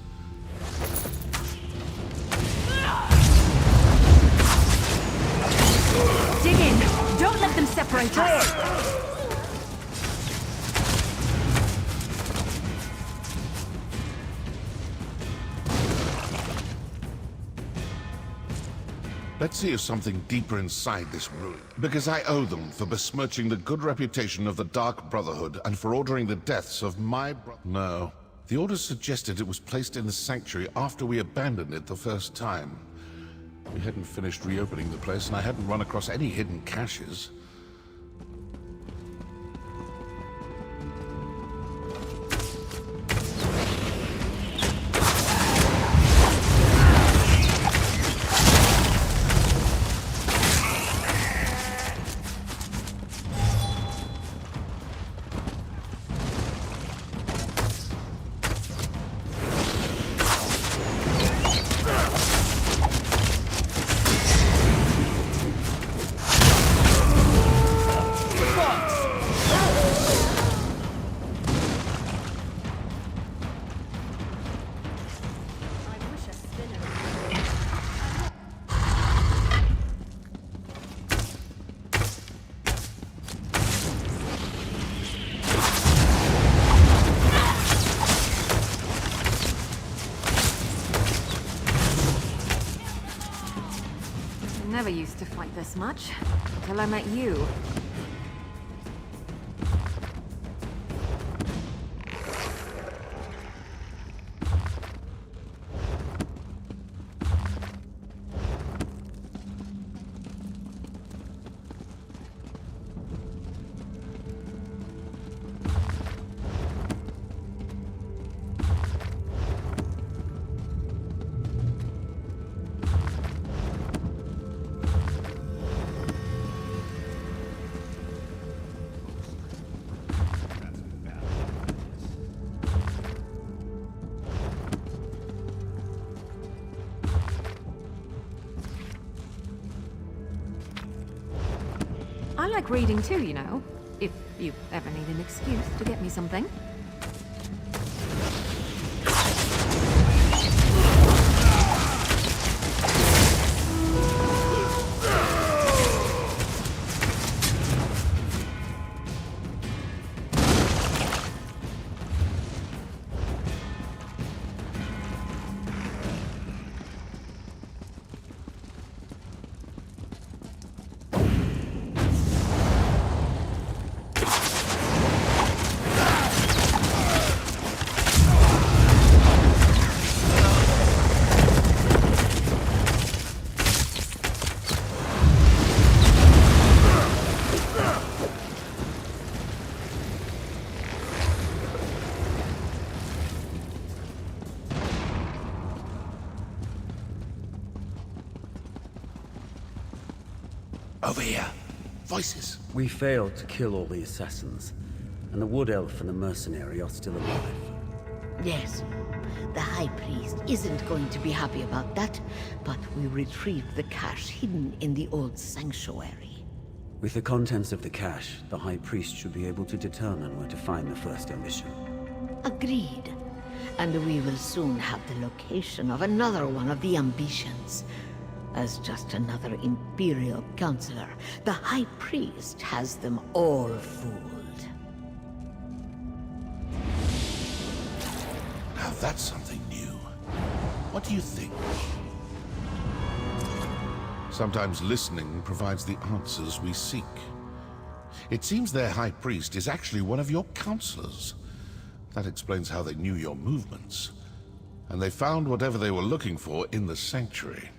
Dig in! Don't let them separate us! Let's see if something deeper inside this ruin. Because I owe them for besmirching the good reputation of the Dark Brotherhood and for ordering the deaths of my No. The orders suggested it was placed in the sanctuary after we abandoned it the first time. We hadn't finished reopening the place, and I hadn't run across any hidden caches. Never used to fight this much, until I met you. I like reading too, you know. If you ever need an excuse to get me something. Over here. Voices. We failed to kill all the assassins, and the Wood Elf and the mercenary are still alive. Yes. The High Priest isn't going to be happy about that, but we retrieved the cache hidden in the old sanctuary. With the contents of the cache, the High Priest should be able to determine where to find the first ambition. Agreed. And we will soon have the location of another one of the ambitions. As just another Imperial Counselor, the High Priest has them all fooled. Now that's something new. What do you think? Sometimes listening provides the answers we seek. It seems their high priest is actually one of your counselors. That explains how they knew your movements. And they found whatever they were looking for in the sanctuary.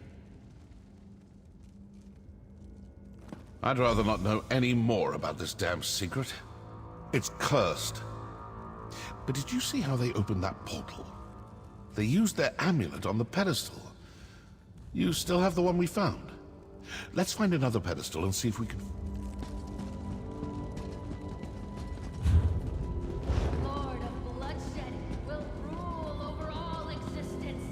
I'd rather not know any more about this damn secret. It's cursed. But did you see how they opened that portal? They used their amulet on the pedestal. You still have the one we found. Let's find another pedestal and see if we can... Lord of bloodshed will rule over all existence.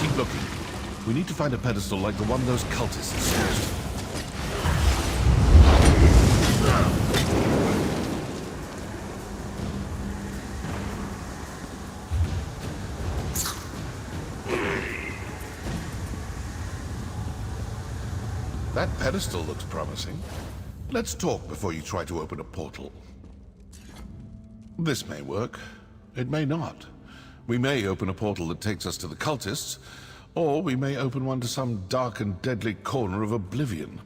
Keep looking. We need to find a pedestal like the one those cultists used. That pedestal looks promising. Let's talk before you try to open a portal. This may work. It may not. We may open a portal that takes us to the cultists, or we may open one to some dark and deadly corner of oblivion.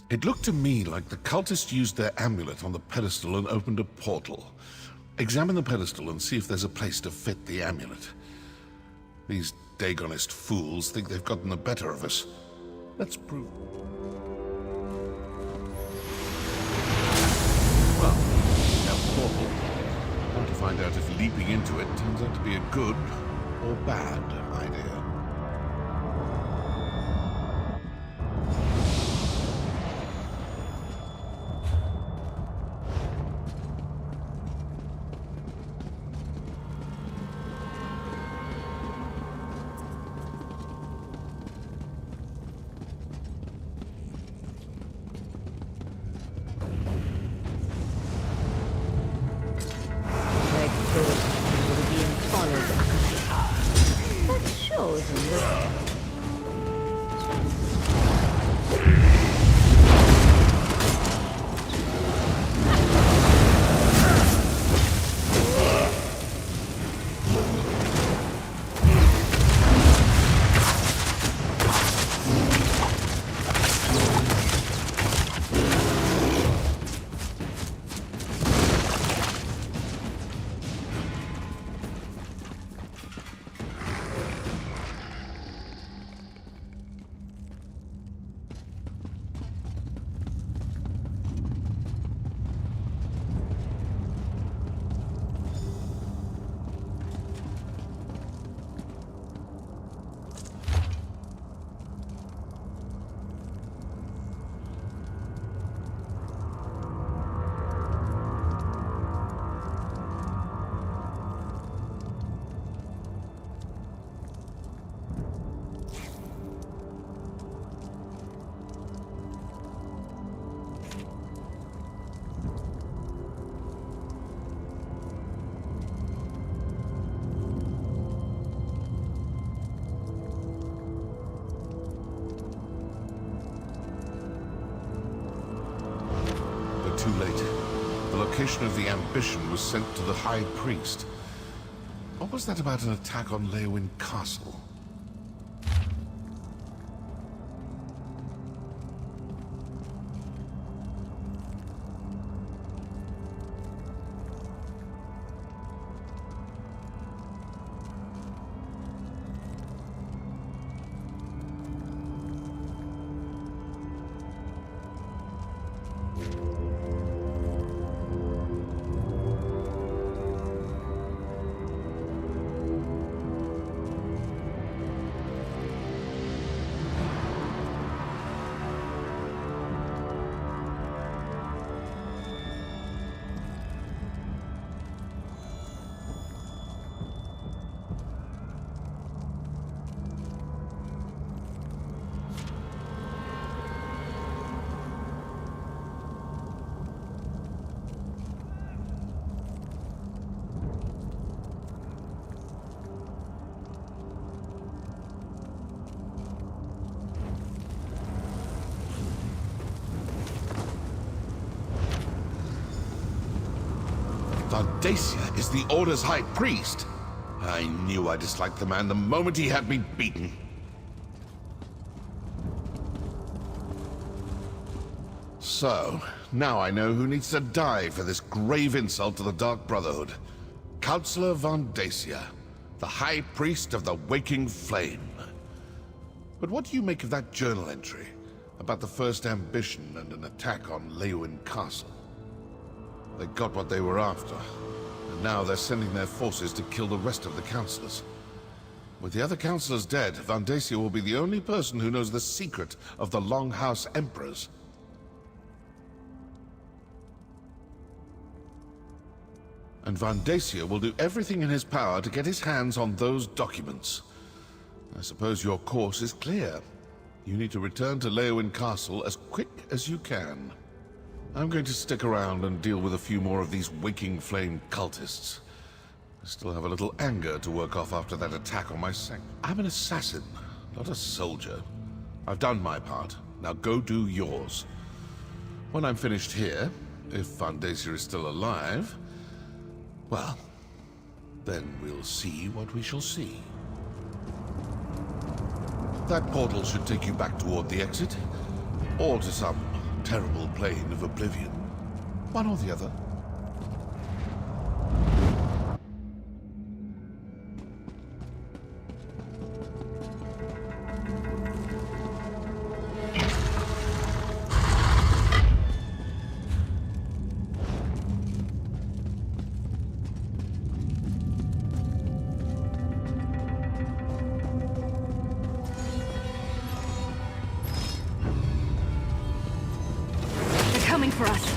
It looked to me like the cultists used their amulet on the pedestal and opened a portal. Examine the pedestal and see if there's a place to fit the amulet. These Dagonist fools think they've gotten the better of us. Let's prove. Well, we have a portal. Now to find out if leaping into it turns out to be a good or bad idea. Too late. The location of the ambition was sent to the High Priest. What was that about an attack on Leowin Castle? Vandacia is the Order's High Priest. I knew I disliked the man the moment he had me beaten. So, now I know who needs to die for this grave insult to the Dark Brotherhood. Counselor Vandacia, the High Priest of the Waking Flame. But what do you make of that journal entry about the first ambition and an attack on Lewin Castle? They got what they were after, and now they're sending their forces to kill the rest of the councillors. With the other councillors dead, Vandacia will be the only person who knows the secret of the Longhouse Emperors. And Vandacia will do everything in his power to get his hands on those documents. I suppose your course is clear. You need to return to Lewin Castle as quick as you can. I'm going to stick around and deal with a few more of these Waking Flame cultists. I still have a little anger to work off after that attack on my sect. I'm an assassin, not a soldier. I've done my part. Now go do yours. When I'm finished here, if Vandacia is still alive, well, then we'll see what we shall see. That portal should take you back toward the exit, or to some terrible plane of oblivion. One or the other. Coming for us.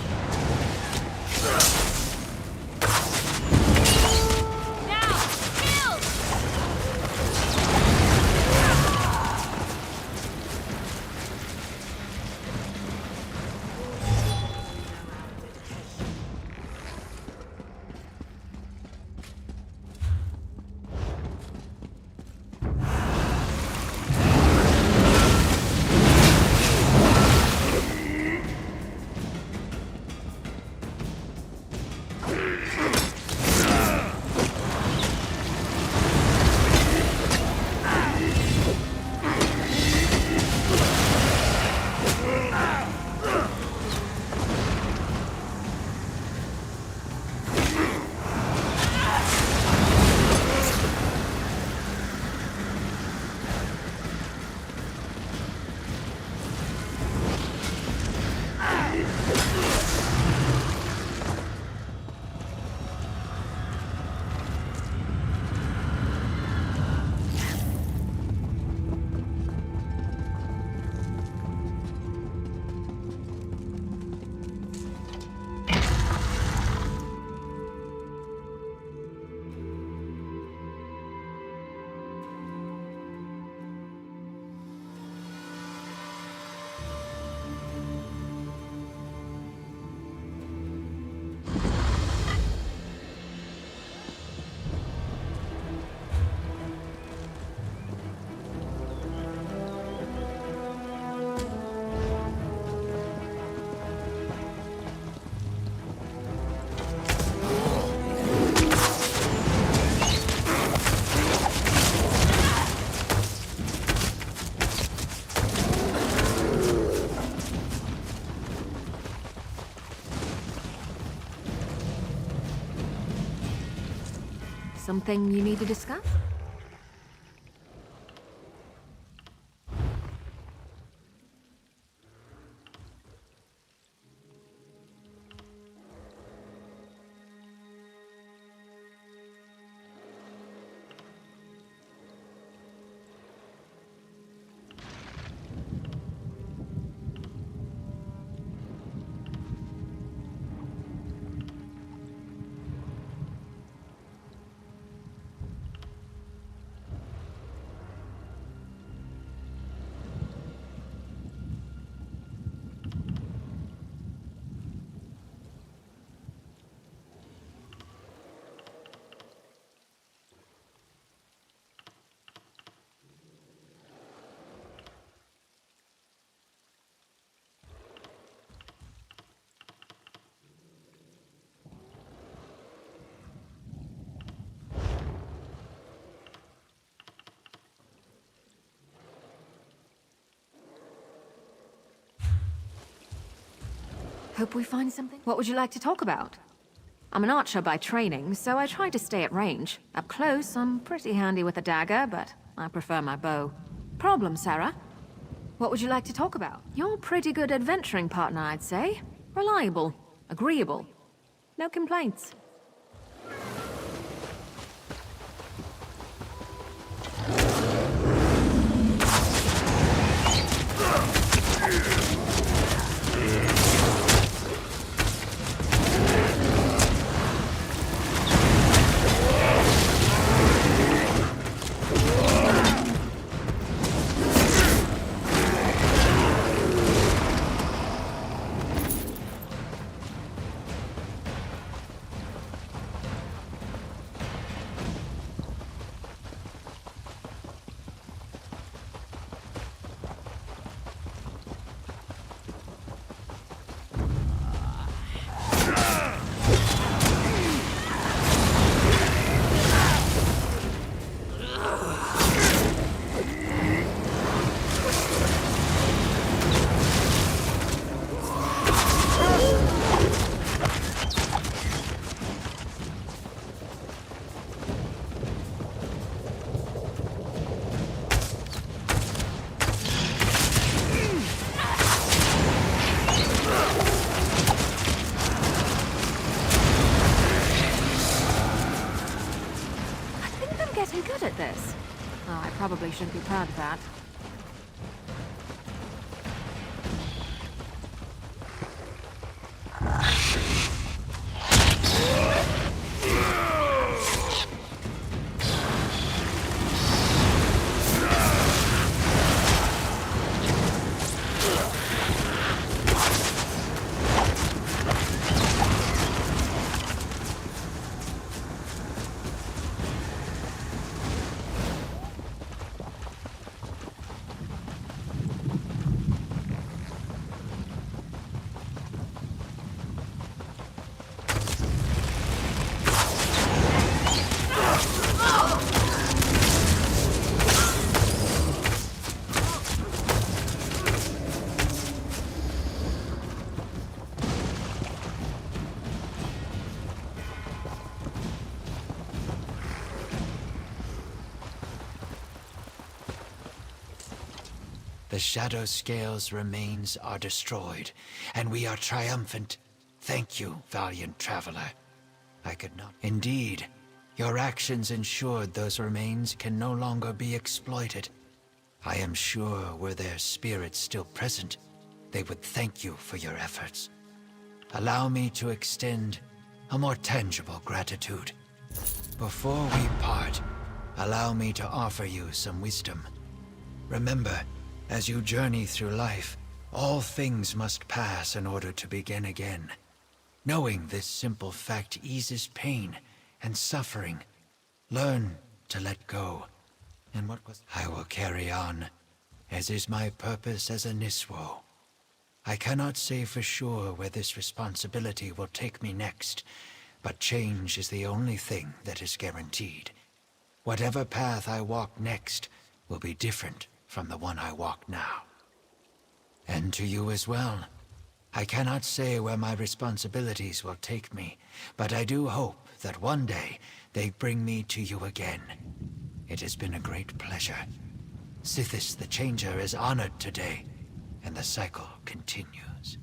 Something you need to discuss? Hope we find something. What would you like to talk about? I'm an archer by training, so I try to stay at range. Up close, I'm pretty handy with a dagger, but I prefer my bow. Problem, Sarah? What would you like to talk about? You're a pretty good adventuring partner, I'd say. Reliable, agreeable. No complaints. At this. Oh, I probably shouldn't be proud of that. The Shadow Scale's remains are destroyed, and we are triumphant. Thank you, valiant traveler. I could not. Indeed, your actions ensured those remains can no longer be exploited. I am sure were their spirits still present, they would thank you for your efforts. Allow me to extend a more tangible gratitude. Before we part, allow me to offer you some wisdom. Remember, as you journey through life, all things must pass in order to begin again. Knowing this simple fact eases pain and suffering. Learn to let go. And what was I will carry on, as is my purpose as a Niswo. I cannot say for sure where this responsibility will take me next, but change is the only thing that is guaranteed. Whatever path I walk next will be different from the one I walk now. And to you as well. I cannot say where my responsibilities will take me, but I do hope that one day they bring me to you again. It has been a great pleasure. Sithis the Changer is honored today, and the cycle continues.